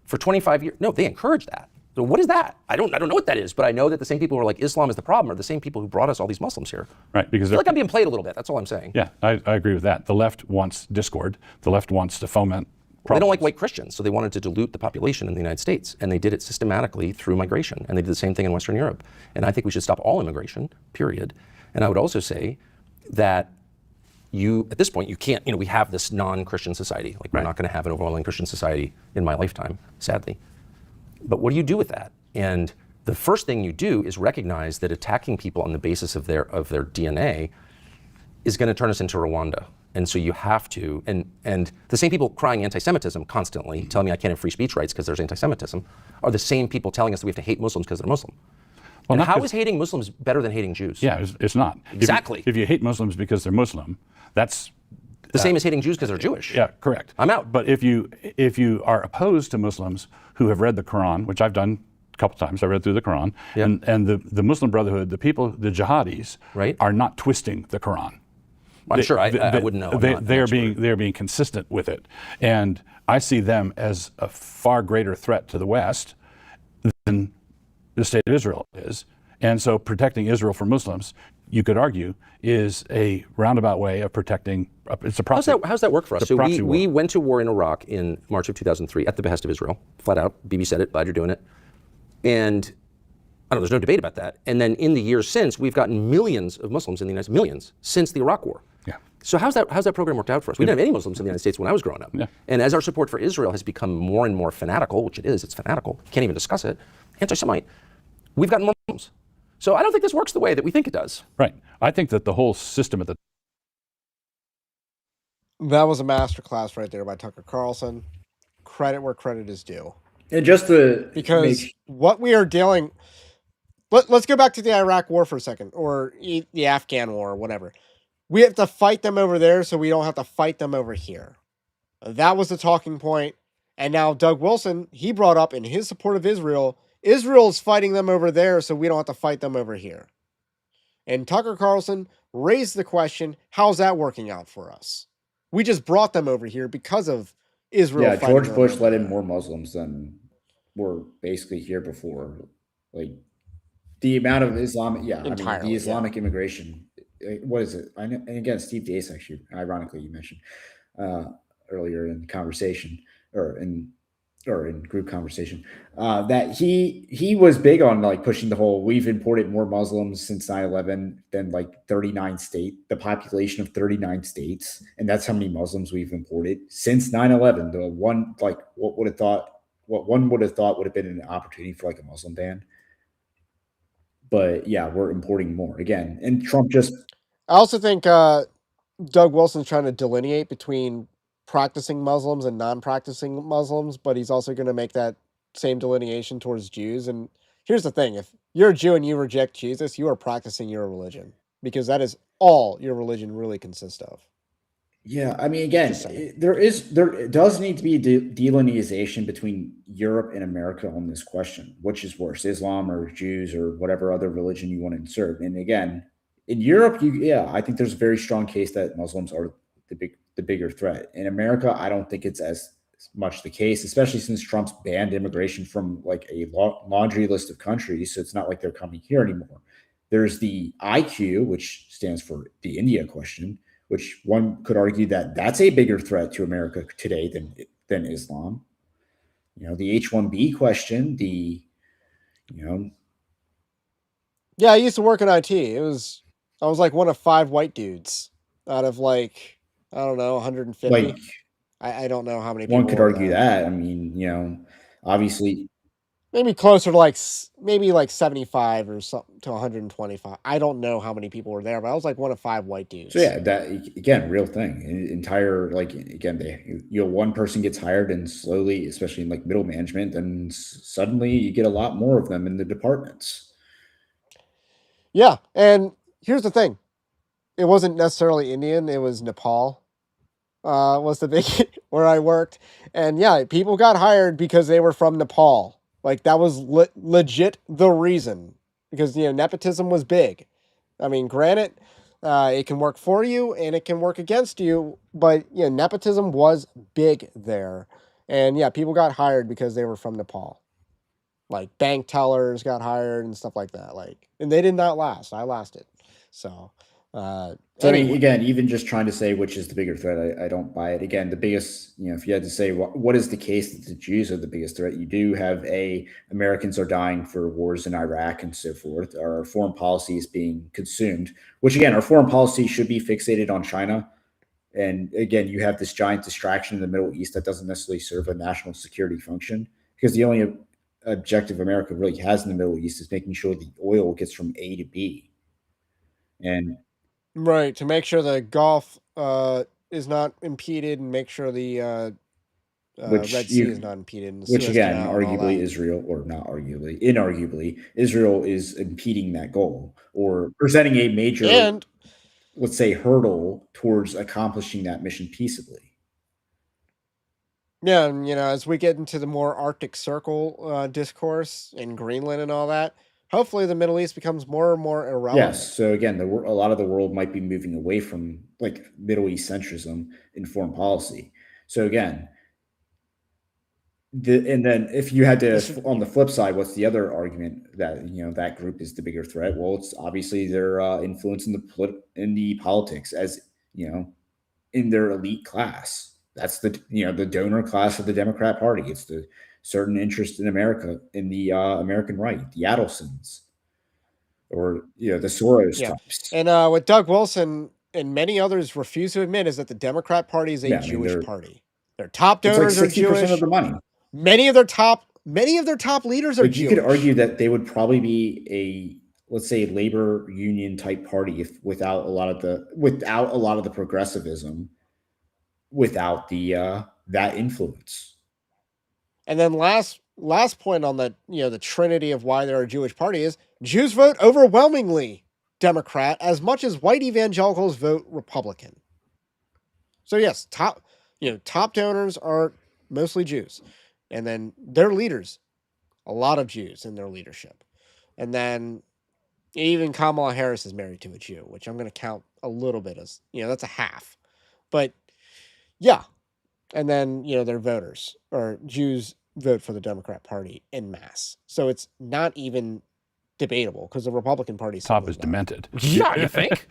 [SPEAKER 4] for 25 years. No, they encouraged that. So what is that? I don't know what that is, but I know that the same people who are like Islam is the problem are the same people who brought us all these Muslims here.
[SPEAKER 5] Right, because
[SPEAKER 4] I feel like I'm being played a little bit. That's all I'm saying.
[SPEAKER 5] Yeah, I agree with that. The left wants discord. The left wants to foment problems.
[SPEAKER 4] They don't like white Christians, so they wanted to dilute the population in the United States, and they did it systematically through migration, and they did the same thing in Western Europe. And I think we should stop all immigration, period. And I would also say that at this point, you can't, we have this non-Christian society. Like, we're not going to have an overwhelming Christian society in my lifetime, sadly. But what do you do with that? And the first thing you do is recognize that attacking people on the basis of their DNA is going to turn us into Rwanda. And so you have to, and the same people crying anti-Semitism constantly, telling me I can't have free speech rights because there's anti-Semitism, are the same people telling us that we have to hate Muslims because they're Muslim. Well, and how is hating Muslims better than hating Jews?
[SPEAKER 5] Yeah, it's not.
[SPEAKER 4] Exactly.
[SPEAKER 5] If you hate Muslims because they're Muslim, that's
[SPEAKER 4] the same as hating Jews because they're Jewish.
[SPEAKER 5] Yeah, correct.
[SPEAKER 4] I'm out.
[SPEAKER 5] But if you are opposed to Muslims who have read the Quran, which I've done a couple times, I read through the Quran, and the Muslim Brotherhood, the people, the jihadis, are not twisting the Quran.
[SPEAKER 4] I'm sure I wouldn't know.
[SPEAKER 5] They're being consistent with it, and I see them as a far greater threat to the West than the state of Israel is. And so protecting Israel from Muslims, you could argue, is a roundabout way of protecting. It's a proxy.
[SPEAKER 4] How's that work for us? So we went to war in Iraq in March of 2003 at the behest of Israel, flat out. Bibi said it. Glad you're doing it. And I don't know, there's no debate about that. And then in the years since, we've gotten millions of Muslims in the United States, millions, since the Iraq War.
[SPEAKER 5] Yeah.
[SPEAKER 4] So how's that program worked out for us? We didn't have any Muslims in the United States when I was growing up.
[SPEAKER 5] Yeah.
[SPEAKER 4] And as our support for Israel has become more and more fanatical, which it is, it's fanatical, can't even discuss it, anti-Semite, we've gotten more Muslims. So I don't think this works the way that we think it does.
[SPEAKER 5] Right. I think that the whole system at the
[SPEAKER 1] That was a masterclass right there by Tucker Carlson. Credit where credit is due.
[SPEAKER 2] And just
[SPEAKER 1] because what we are dealing, let's go back to the Iraq War for a second, or the Afghan War, or whatever. we have to fight them over there so we don't have to fight them over here. That was the talking point. And now Doug Wilson, he brought up in his support of Israel, Israel's fighting them over there so we don't have to fight them over here. And Tucker Carlson raised the question, how's that working out for us? We just brought them over here because of Israel.
[SPEAKER 2] Yeah, George Bush let in more Muslims than were basically here before. Like the amount of Islamic, the Islamic immigration. What is it? And again, Steve Deace, actually, ironically, you mentioned earlier in the conversation or in group conversation, that he was big on like pushing the whole, we've imported more Muslims since 9/11 than like 39 the population of 39 states. And that's how many Muslims we've imported since 9/11. The one, like what one would have thought would have been an opportunity for like a Muslim ban. But yeah, we're importing more again. And Trump just,
[SPEAKER 1] I also think Doug Wilson's trying to delineate between practicing Muslims and non-practicing Muslims, but he's also going to make that same delineation towards Jews. And here's the thing: if you're a Jew and you reject Jesus, you are practicing your religion, because that is all your religion really consists of.
[SPEAKER 2] Yeah, I mean, again, there does need to be a delineation between Europe and America on this question, which is worse, Islam or Jews or whatever other religion you want to insert. And again, in Europe, I think there's a very strong case that Muslims are the bigger threat. In America, I don't think it's as much the case, especially since Trump's banned immigration from like a laundry list of countries. So it's not like they're coming here anymore. There's the IQ, which stands for the India question, which one could argue that that's a bigger threat to America today than Islam. The H-1B question,
[SPEAKER 1] Yeah, I used to work in IT. I was like one of 5 white dudes out of like, I don't know, 150.
[SPEAKER 2] like
[SPEAKER 1] I don't know how many people.
[SPEAKER 2] One could argue that. I mean, obviously,
[SPEAKER 1] maybe closer to like maybe like 75 or something to 125. I don't know how many people were there, but I was like one of 5 white dudes.
[SPEAKER 2] So yeah, that again, real thing. Entire like again, one person gets hired, and slowly, especially in like middle management, then suddenly you get a lot more of them in the departments.
[SPEAKER 1] Yeah, and here's the thing: it wasn't necessarily Indian; it was Nepal. Was the big where I worked, and yeah, people got hired because they were from Nepal. Like that was legit the reason, because nepotism was big. I mean, granted, it can work for you and it can work against you, but nepotism was big there, and yeah, people got hired because they were from Nepal. Like bank tellers got hired and stuff like that. Like, and they did not last. I lasted, so.
[SPEAKER 2] So anyway. I mean, again, even just trying to say which is the bigger threat, I don't buy it. Again, the biggest, if you had to say what is the case that the Jews are the biggest threat, you do have Americans are dying for wars in Iraq and so forth. Our foreign policy is being consumed, which again, our foreign policy should be fixated on China. And again, you have this giant distraction in the Middle East that doesn't necessarily serve a national security function, because the only objective America really has in the Middle East is making sure the oil gets from A to B. And
[SPEAKER 1] right, to make sure the Gulf is not impeded, and make sure the Red Sea is not impeded. And
[SPEAKER 2] which again, arguably Israel, or not arguably, inarguably, Israel is impeding that goal, or presenting a major, let's say, hurdle towards accomplishing that mission peaceably.
[SPEAKER 1] Yeah, and as we get into the more Arctic Circle discourse in Greenland and all that, hopefully the Middle East becomes more and more irrelevant.
[SPEAKER 2] Yes. So again, a lot of the world might be moving away from like Middle East centrism in foreign policy. So again, and then if you had to, on the flip side, what's the other argument that that group is the bigger threat? Well, it's obviously their influence in the politics, as in their elite class. That's the the donor class of the Democrat Party. It's the certain interest in America, in the American right, the Adelsons, or the Soros types.
[SPEAKER 1] And what Doug Wilson and many others refuse to admit is that the Democrat Party is a Jewish party. Their top donors
[SPEAKER 2] like 60%
[SPEAKER 1] are Jewish.
[SPEAKER 2] Of the money.
[SPEAKER 1] Many of their top leaders are Jewish.
[SPEAKER 2] You could argue that they would probably be a, let's say, labor union type party without a lot of the progressivism, without the that influence.
[SPEAKER 1] And then last point on the the trinity of why they're a Jewish party is Jews vote overwhelmingly Democrat as much as white evangelicals vote Republican. So yes, top donors are mostly Jews, and then their leaders, a lot of Jews in their leadership, and then even Kamala Harris is married to a Jew, which I'm going to count a little bit as that's a half, but yeah, and then their voters or Jews vote for the Democrat Party en masse, so it's not even debatable because the Republican Party
[SPEAKER 5] Top is demented.
[SPEAKER 4] Yeah, you think?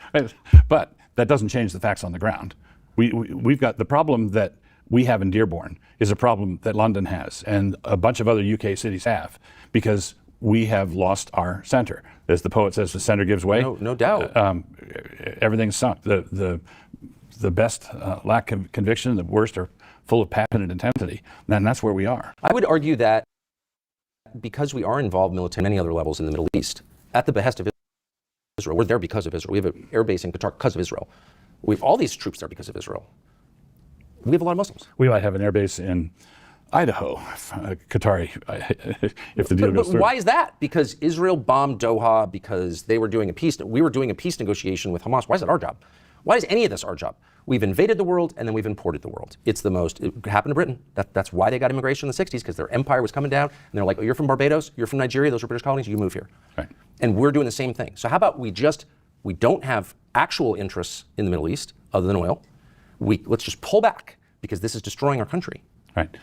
[SPEAKER 5] But that doesn't change the facts on the ground. We've got the problem that we have in Dearborn is a problem that London has and a bunch of other UK cities have because we have lost our center. As the poet says, the center gives way.
[SPEAKER 4] No doubt.
[SPEAKER 5] Everything's sunk. The best lack of conviction, the worst are full of passion and intensity. And that's where we are.
[SPEAKER 4] I would argue that because we are involved militarily at many other levels in the Middle East, at the behest of Israel, we're there because of Israel. We have an air base in Qatar because of Israel. We have all these troops there because of Israel. We have a lot of Muslims.
[SPEAKER 5] We might have an air base in Idaho, Qatari, if the deal goes through.
[SPEAKER 4] Why is that? Because Israel bombed Doha because they were doing a peace. We were doing a peace negotiation with Hamas. Why is that our job? Why is any of this our job? We've invaded the world and then we've imported the world. It happened to Britain. That's why they got immigration in the 60s, because their empire was coming down and they're like, oh, you're from Barbados, you're from Nigeria, those are British colonies, you move here.
[SPEAKER 5] Right.
[SPEAKER 4] And we're doing the same thing. So how about we don't have actual interests in the Middle East other than oil. Let's just pull back because this is destroying our country.
[SPEAKER 5] Right.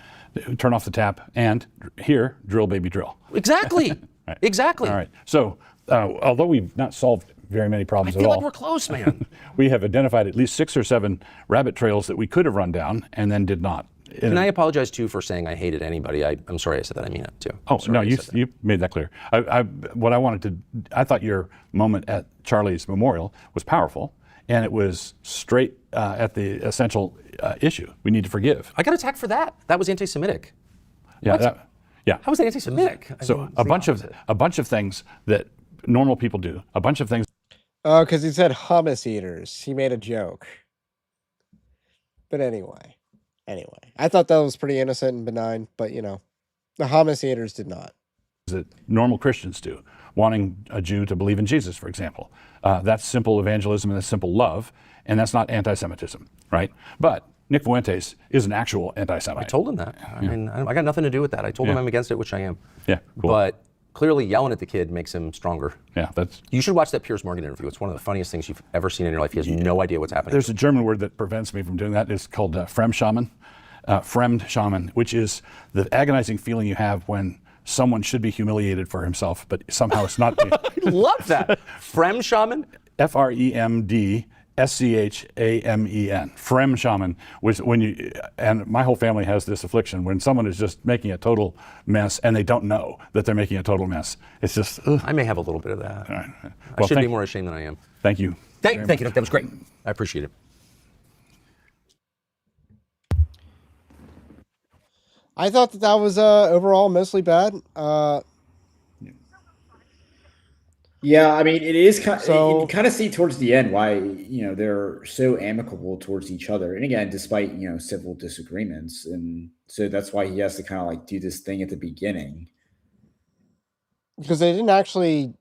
[SPEAKER 5] Turn off the tap and here, drill, baby, drill.
[SPEAKER 4] Exactly.
[SPEAKER 5] Right.
[SPEAKER 4] Exactly.
[SPEAKER 5] All right. So although we've not solved very many problems
[SPEAKER 4] I
[SPEAKER 5] at
[SPEAKER 4] feel
[SPEAKER 5] all,
[SPEAKER 4] like we're close, man.
[SPEAKER 5] we have identified at least 6 or 7 rabbit trails that we could have run down and then did not.
[SPEAKER 4] Can I apologize too for saying I hated anybody? I'm sorry I said that. I mean it too.
[SPEAKER 5] Oh no, you made that clear. I thought your moment at Charlie's memorial was powerful, and it was straight at the essential issue. We need to forgive.
[SPEAKER 4] I got attacked for that. That was anti-Semitic.
[SPEAKER 5] Yeah. Yeah.
[SPEAKER 4] How was that anti-Semitic?
[SPEAKER 5] So a bunch of things that normal people do. A bunch of things.
[SPEAKER 1] Oh, because he said hummus eaters. He made a joke. But anyway, I thought that was pretty innocent and benign, but the hummus eaters did not.
[SPEAKER 5] That normal Christians do, wanting a Jew to believe in Jesus, for example. That's simple evangelism and that's simple love, and that's not anti-Semitism, right? But Nick Fuentes is an actual anti-Semite.
[SPEAKER 4] I told him that. I mean, I got nothing to do with that. I told him I'm against it, which I am.
[SPEAKER 5] Yeah, cool.
[SPEAKER 4] But clearly yelling at the kid makes him stronger.
[SPEAKER 5] Yeah,
[SPEAKER 4] You should watch that Piers Morgan interview. It's one of the funniest things you've ever seen in your life. He has no idea what's happening.
[SPEAKER 5] There's a German word that prevents me from doing that. It's called Fremdschämen, Fremdschämen, which is the agonizing feeling you have when someone should be humiliated for himself, but somehow it's not.
[SPEAKER 4] I love that. Fremdschämen?
[SPEAKER 5] Fremdschämen. Fremdschämen was when you, and my whole family has this affliction, when someone is just making a total mess and they don't know that they're making a total mess. It's just, ugh.
[SPEAKER 4] I may have a little bit of that.
[SPEAKER 5] All right.
[SPEAKER 4] I should be more ashamed than I am.
[SPEAKER 5] Thank you.
[SPEAKER 4] Thank you. That was great. I appreciate it.
[SPEAKER 1] I thought that was overall mostly bad.
[SPEAKER 2] Yeah, I mean, it is kind.
[SPEAKER 1] So-
[SPEAKER 2] you kind of see towards the end why they're so amicable towards each other, and again, despite civil disagreements, and so that's why he has to kind of like do this thing at the beginning.
[SPEAKER 1] Because they didn't actually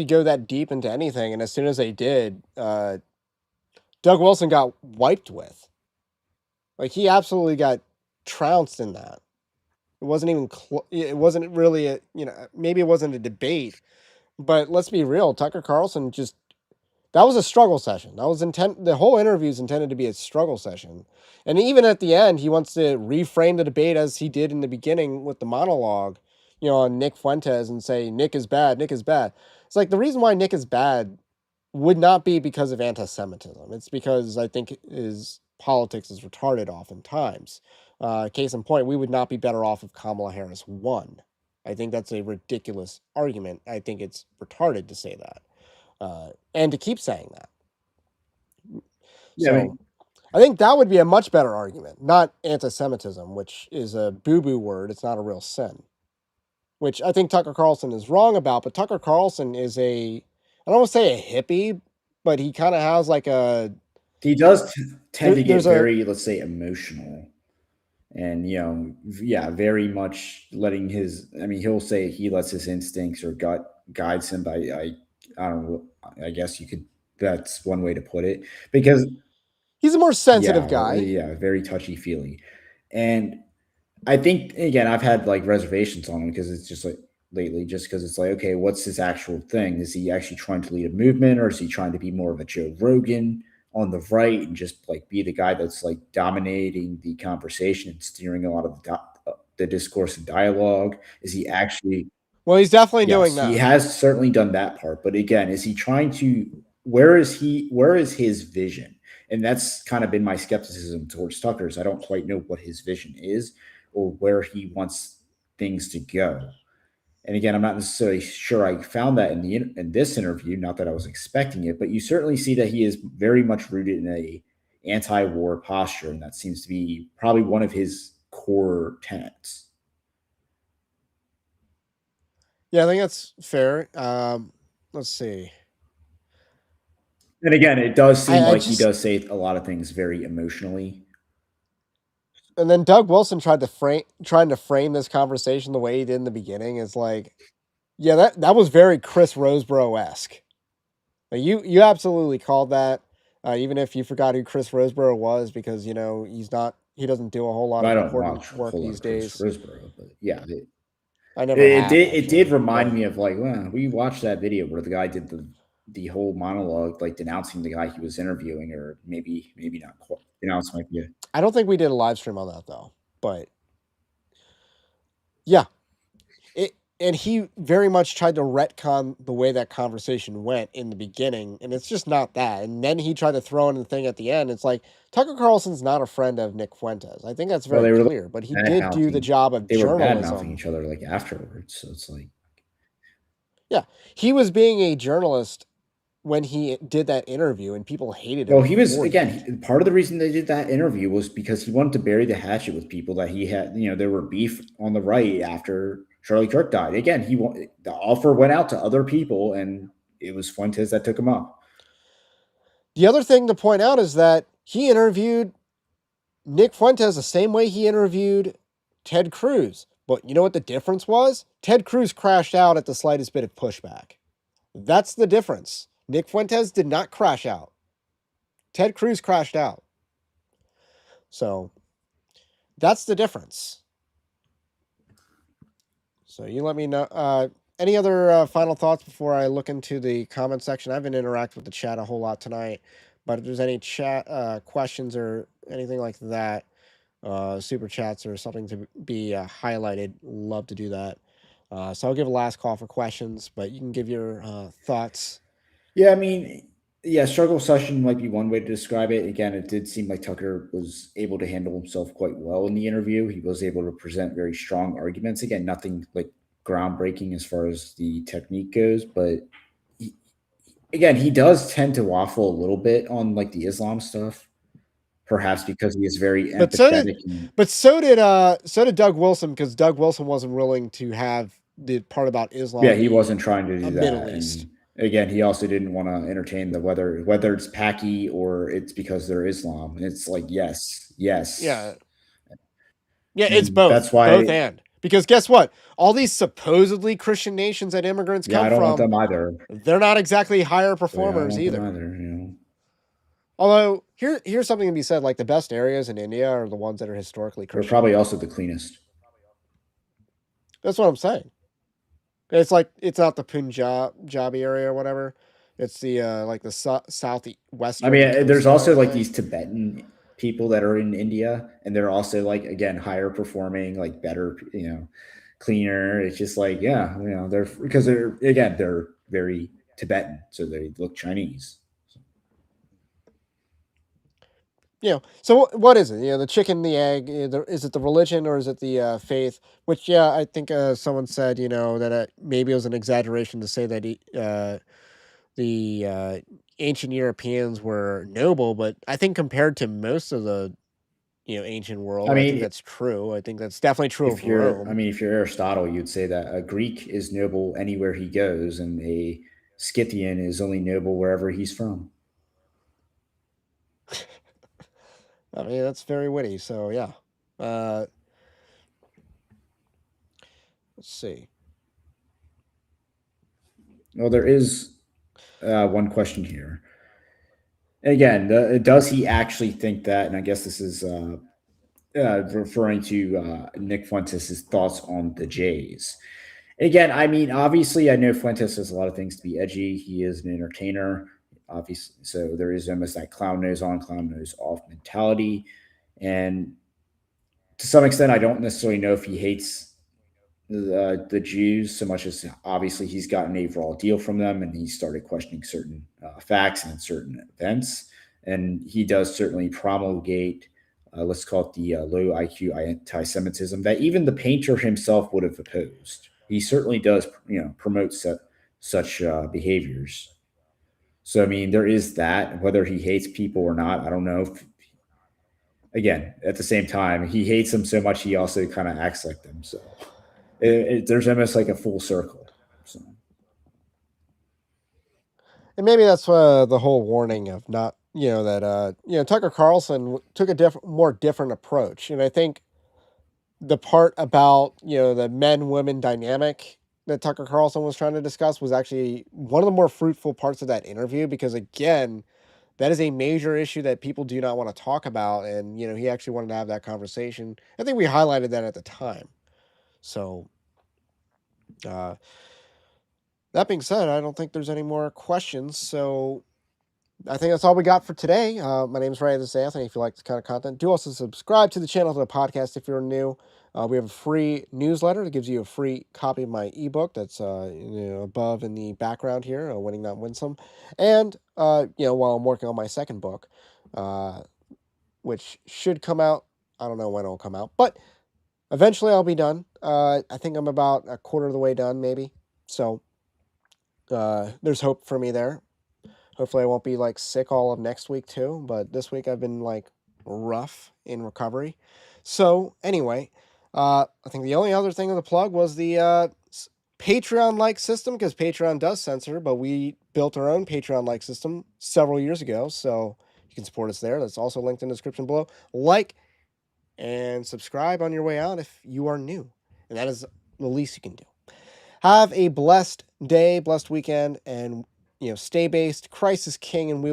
[SPEAKER 1] go that deep into anything, and as soon as they did, Doug Wilson got wiped with. Like, he absolutely got trounced in that. It wasn't even it wasn't really maybe it wasn't a debate, but let's be real, Tucker Carlson that was a struggle session. That was the whole interview is intended to be a struggle session. And even at the end, he wants to reframe the debate as he did in the beginning with the monologue, on Nick Fuentes, and say, Nick is bad, Nick is bad. It's like, the reason why Nick is bad would not be because of anti-Semitism. It's because I think his politics is retarded oftentimes. Case in point, we would not be better off if Kamala Harris won. I think that's a ridiculous argument. I think it's retarded to say that, and to keep saying that.
[SPEAKER 2] Yeah,
[SPEAKER 1] So, I think that would be a much better argument, not anti-Semitism, which is a boo-boo word. It's not a real sin, which I think Tucker Carlson is wrong about. But Tucker Carlson is I don't want to say a hippie, but he kind of has like a...
[SPEAKER 2] He does tend to get
[SPEAKER 1] there's
[SPEAKER 2] very, let's say, emotional. And, very much letting he'll say he lets his instincts or gut guides him. But I don't know. I guess you could. That's one way to put it because
[SPEAKER 1] He's a more sensitive
[SPEAKER 2] yeah,
[SPEAKER 1] guy.
[SPEAKER 2] yeah, very touchy feely, and I think again, I've had like reservations on him because it's just like lately, just because it's like, okay, what's his actual thing? Is he actually trying to lead a movement, or is he trying to be more of a Joe Rogan on the right and just like be the guy that's like dominating the conversation and steering a lot of the discourse and dialogue? Is he actually
[SPEAKER 1] Well, he's definitely doing
[SPEAKER 2] Yes, he
[SPEAKER 1] that.
[SPEAKER 2] has certainly done that part, but again, is he trying to where is his vision? And that's kind of been my skepticism towards Tucker's. I don't quite know what his vision is or where he wants things to go. And again, I'm not necessarily sure I found that in this interview, not that I was expecting it, but you certainly see that he is very much rooted in a anti-war posture, and that seems to be probably one of his core tenets.
[SPEAKER 1] Yeah, I think that's fair. Let's see.
[SPEAKER 2] And again, it does seem
[SPEAKER 1] I
[SPEAKER 2] like he
[SPEAKER 1] just
[SPEAKER 2] does say a lot of things very emotionally.
[SPEAKER 1] and then Doug Wilson trying to frame this conversation the way he did in the beginning is like, yeah, that was very Chris Roseborough esque. Like you absolutely called that, even if you forgot who Chris Roseborough was because he doesn't do a whole lot
[SPEAKER 2] I
[SPEAKER 1] of
[SPEAKER 2] don't
[SPEAKER 1] important
[SPEAKER 2] watch a
[SPEAKER 1] work
[SPEAKER 2] whole lot
[SPEAKER 1] these
[SPEAKER 2] of Chris
[SPEAKER 1] days.
[SPEAKER 2] Roseborough, but yeah,
[SPEAKER 1] I never have
[SPEAKER 2] it did
[SPEAKER 1] actually,
[SPEAKER 2] remind
[SPEAKER 1] but
[SPEAKER 2] me of like, well, we watched that video where the guy did the whole monologue, like denouncing the guy he was interviewing, or maybe not quite denounce might be
[SPEAKER 1] I don't think we did a live stream on that though. But yeah, and he very much tried to retcon the way that conversation went in the beginning, and it's just not that. And then he tried to throw in the thing at the end. It's like Tucker Carlson's not a friend of Nick Fuentes. I think that's
[SPEAKER 2] well,
[SPEAKER 1] very clear. But he
[SPEAKER 2] bad
[SPEAKER 1] did do the
[SPEAKER 2] mouthing
[SPEAKER 1] job of
[SPEAKER 2] they were bad mouthing
[SPEAKER 1] journalism.
[SPEAKER 2] each other like afterwards. So it's like
[SPEAKER 1] Yeah, he was being a journalist when he did that interview, and people hated
[SPEAKER 2] well,
[SPEAKER 1] him
[SPEAKER 2] he was
[SPEAKER 1] for that.
[SPEAKER 2] again part of the reason they did that interview was because he wanted to bury the hatchet with people that he had. There were beef on the right after Charlie Kirk died. Again, the offer went out to other people, and it was Fuentes that took him up.
[SPEAKER 1] The other thing to point out is that he interviewed Nick Fuentes the same way he interviewed Ted Cruz. But you know what the difference was? Ted Cruz crashed out at the slightest bit of pushback. That's the difference. Nick Fuentes did not crash out. Ted Cruz crashed out. So that's the difference. So you let me know. Any other final thoughts before I look into the comment section? I haven't interacted with the chat a whole lot tonight, but if there's any chat questions or anything like that, super chats or something to be highlighted, love to do that. So I'll give a last call for questions, but you can give your thoughts.
[SPEAKER 2] Yeah, I mean, yeah, struggle session might be one way to describe it. Again, it did seem like Tucker was able to handle himself quite well in the interview. He was able to present very strong arguments. Again, nothing like groundbreaking as far as the technique goes, but again, he does tend to waffle a little bit on like the Islam stuff, perhaps because he is very
[SPEAKER 1] But so did,
[SPEAKER 2] empathetic and
[SPEAKER 1] so did Doug Wilson, because Doug Wilson wasn't willing to have the part about
[SPEAKER 2] yeah,
[SPEAKER 1] Islam
[SPEAKER 2] he
[SPEAKER 1] be
[SPEAKER 2] wasn't trying to
[SPEAKER 1] a
[SPEAKER 2] do
[SPEAKER 1] Middle
[SPEAKER 2] that.
[SPEAKER 1] East.
[SPEAKER 2] And again, he also didn't want to entertain the whether it's Paki or it's because they're Islam. And it's like yes,
[SPEAKER 1] Yeah,
[SPEAKER 2] yes.
[SPEAKER 1] it's
[SPEAKER 2] And
[SPEAKER 1] both,
[SPEAKER 2] that's why
[SPEAKER 1] and because guess what? All these supposedly Christian nations that immigrants
[SPEAKER 2] yeah, I
[SPEAKER 1] come
[SPEAKER 2] don't want
[SPEAKER 1] from,
[SPEAKER 2] them either.
[SPEAKER 1] they're not exactly higher
[SPEAKER 2] Yeah, I don't
[SPEAKER 1] performers
[SPEAKER 2] want them
[SPEAKER 1] either.
[SPEAKER 2] either.
[SPEAKER 1] Although here's something to be said: like the best areas in India are the ones that are historically
[SPEAKER 2] They're
[SPEAKER 1] Christian.
[SPEAKER 2] probably also the cleanest.
[SPEAKER 1] That's what I'm saying. It's like it's not the Punjabi area or whatever. It's the like the
[SPEAKER 2] I
[SPEAKER 1] southwestern
[SPEAKER 2] mean, there's
[SPEAKER 1] coast kind
[SPEAKER 2] also
[SPEAKER 1] of
[SPEAKER 2] like
[SPEAKER 1] thing.
[SPEAKER 2] these Tibetan people that are in India, and they're also like again higher performing, like better, cleaner. It's just like yeah, they're because they're very Tibetan, so they look Chinese.
[SPEAKER 1] So what is it? The chicken, the egg. Is it the religion or is it the faith? Which I think someone said that maybe it was an exaggeration to say that the ancient Europeans were noble, but I think compared to most of the ancient world,
[SPEAKER 2] I
[SPEAKER 1] I think
[SPEAKER 2] mean,
[SPEAKER 1] that's true. I think that's definitely true of Rome.
[SPEAKER 2] if you're Aristotle, you'd say that a Greek is noble anywhere he goes, and a Scythian is only noble wherever he's from.
[SPEAKER 1] I mean, that's very witty. So yeah. Let's see.
[SPEAKER 2] Well, there is one question here. Again, does he actually think that? And I guess this is referring to Nick Fuentes' thoughts on the Jays. Again, I mean, obviously, I know Fuentes has a lot of things to be edgy. He is an entertainer, obviously. So there is almost that clown nose on, clown nose off mentality. And to some extent, I don't necessarily know if he hates the Jews so much as obviously he's gotten a raw deal from them and he started questioning certain facts and certain events. And he does certainly promulgate, let's call it the low IQ anti-Semitism that even the painter himself would have opposed. He certainly does, promote such behaviors. So, I mean, there is that. Whether he hates people or not, I don't know. Again, at the same time, he hates them so much, he also kind of acts like them. So there's almost like a full circle. So.
[SPEAKER 1] And maybe that's the whole warning of not, that, Tucker Carlson took a more different approach. And I think the part about, the men-women dynamic that Tucker Carlson was trying to discuss was actually one of the more fruitful parts of that interview, because again, that is a major issue that people do not want to talk about. And, he actually wanted to have that conversation. I think we highlighted that at the time. So, that being said, I don't think there's any more questions. So I think that's all we got for today. My name is Ray. This is Anthony. If you like this kind of content, do also subscribe to the channel, to the podcast if you're new. We have a free newsletter that gives you a free copy of my ebook that's above in the background here, Winning Not Winsome. And while I'm working on my second book, which should come out, I don't know when it'll come out, but eventually I'll be done. I think I'm about a quarter of the way done, maybe. So there's hope for me there. Hopefully I won't be like sick all of next week too, but this week I've been like rough in recovery. So anyway, I think the only other thing in the plug was the Patreon-like system, because Patreon does censor, but we built our own Patreon-like system several years ago, so you can support us there. That's also linked in the description below. Like and subscribe on your way out if you are new, and that is the least you can do. Have a blessed day, blessed weekend, and stay based. Christ is King, and we